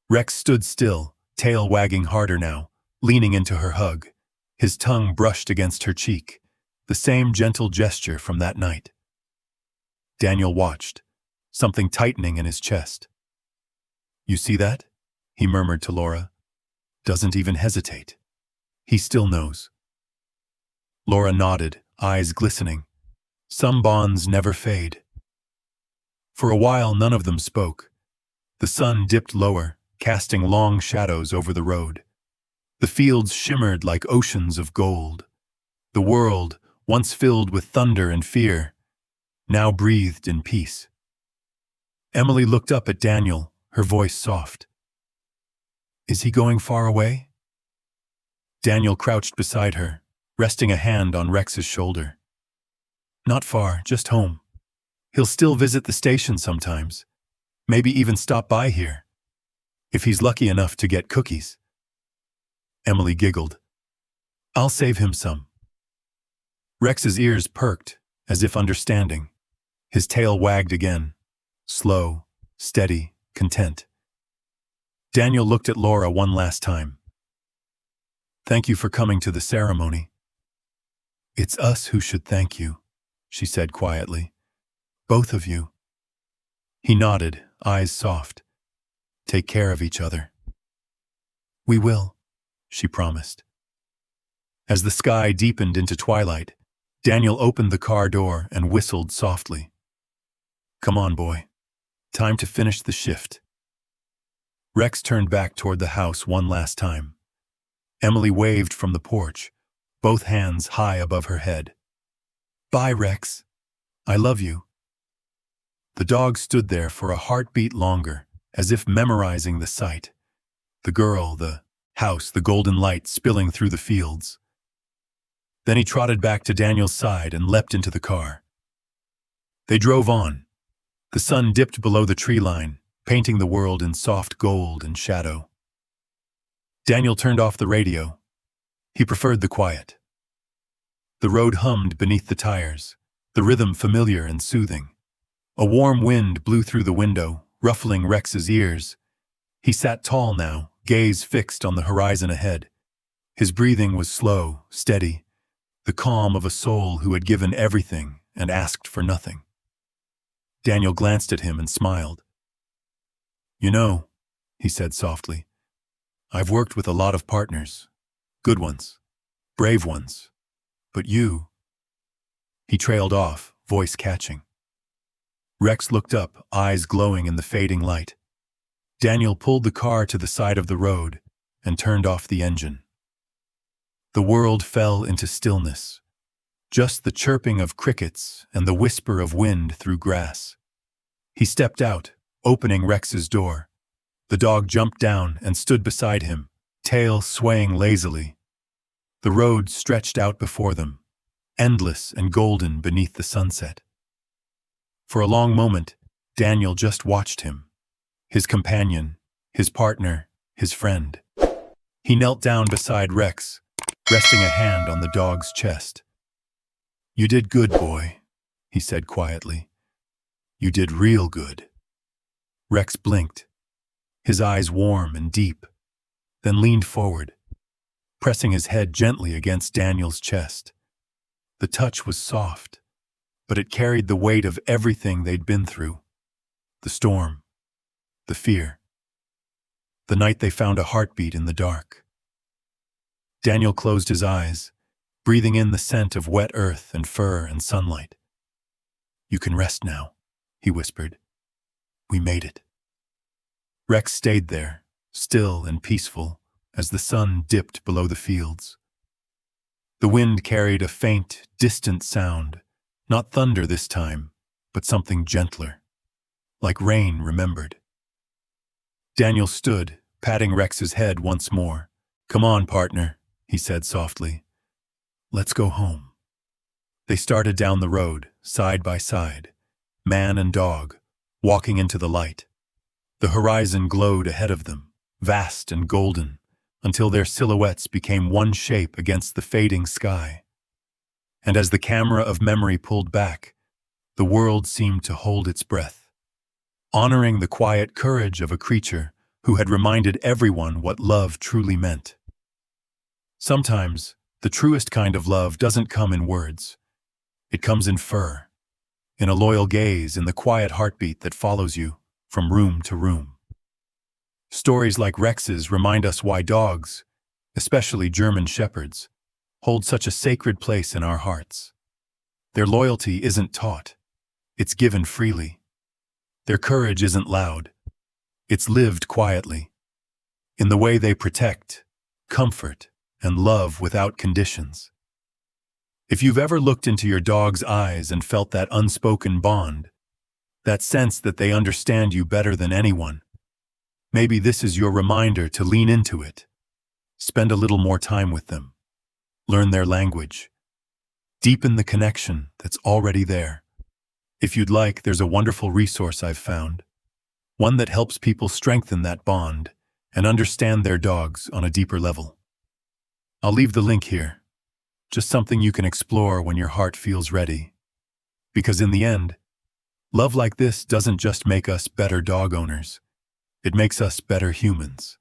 Rex stood still, tail wagging harder now, leaning into her hug. His tongue brushed against her cheek, the same gentle gesture from that night. Daniel watched, something tightening in his chest. "You see that?" he murmured to Laura. "Doesn't even hesitate. He still knows." Laura nodded, eyes glistening. Some bonds never fade. For a while, none of them spoke. The sun dipped lower, casting long shadows over the road. The fields shimmered like oceans of gold. The world, once filled with thunder and fear, now breathed in peace. Emily looked up at Daniel, her voice soft. "Is he going far away?" Daniel crouched beside her, resting a hand on Rex's shoulder. "Not far, just home. He'll still visit the station sometimes, maybe even stop by here, if he's lucky enough to get cookies." Emily giggled. "I'll save him some." Rex's ears perked, as if understanding. His tail wagged again, slow, steady, content. Daniel looked at Laura one last time. "Thank you for coming to the ceremony." "It's us who should thank you," she said quietly. "Both of you." He nodded, eyes soft. "Take care of each other." "We will," she promised. As the sky deepened into twilight, Daniel opened the car door and whistled softly. "Come on, boy. Time to finish the shift." Rex turned back toward the house one last time. Emily waved from the porch, both hands high above her head. "Bye, Rex. I love you." The dog stood there for a heartbeat longer, as if memorizing the sight. The girl, the house, the golden light spilling through the fields. Then he trotted back to Daniel's side and leapt into the car. They drove on. The sun dipped below the tree line, painting the world in soft gold and shadow. Daniel turned off the radio. He preferred the quiet. The road hummed beneath the tires, the rhythm familiar and soothing. A warm wind blew through the window, ruffling Rex's ears. He sat tall now, gaze fixed on the horizon ahead. His breathing was slow, steady, the calm of a soul who had given everything and asked for nothing. Daniel glanced at him and smiled. "You know," he said softly, "I've worked with a lot of partners, good ones, brave ones, but you—" He trailed off, voice catching. Rex looked up, eyes glowing in the fading light. Daniel pulled the car to the side of the road and turned off the engine. The world fell into stillness, just the chirping of crickets and the whisper of wind through grass. He stepped out, opening Rex's door. The dog jumped down and stood beside him, tail swaying lazily. The road stretched out before them, endless and golden beneath the sunset. For a long moment, Daniel just watched him, his companion, his partner, his friend. He knelt down beside Rex, resting a hand on the dog's chest. "You did good, boy," he said quietly. "You did real good." Rex blinked, his eyes warm and deep, then leaned forward, pressing his head gently against Daniel's chest. The touch was soft, but it carried the weight of everything they'd been through. The storm, the fear, the night they found a heartbeat in the dark. Daniel closed his eyes, breathing in the scent of wet earth and fur and sunlight. "You can rest now," he whispered. "We made it." Rex stayed there, still and peaceful, as the sun dipped below the fields. The wind carried a faint, distant sound, not thunder this time, but something gentler, like rain remembered. Daniel stood, patting Rex's head once more. "Come on, partner," he said softly. "Let's go home." They started down the road, side by side, man and dog, walking into the light. The horizon glowed ahead of them, vast and golden, until their silhouettes became one shape against the fading sky. And as the camera of memory pulled back, the world seemed to hold its breath, honoring the quiet courage of a creature who had reminded everyone what love truly meant. Sometimes, the truest kind of love doesn't come in words. It comes in fur, in a loyal gaze, in the quiet heartbeat that follows you from room to room. Stories like Rex's remind us why dogs, especially German shepherds, hold such a sacred place in our hearts. Their loyalty isn't taught, it's given freely. Their courage isn't loud, it's lived quietly, in the way they protect, comfort, and love without conditions. If you've ever looked into your dog's eyes and felt that unspoken bond, that sense that they understand you better than anyone, maybe this is your reminder to lean into it. Spend a little more time with them. Learn their language. Deepen the connection that's already there. If you'd like, there's a wonderful resource I've found, one that helps people strengthen that bond and understand their dogs on a deeper level. I'll leave the link here, just something you can explore when your heart feels ready. Because in the end, love like this doesn't just make us better dog owners, it makes us better humans.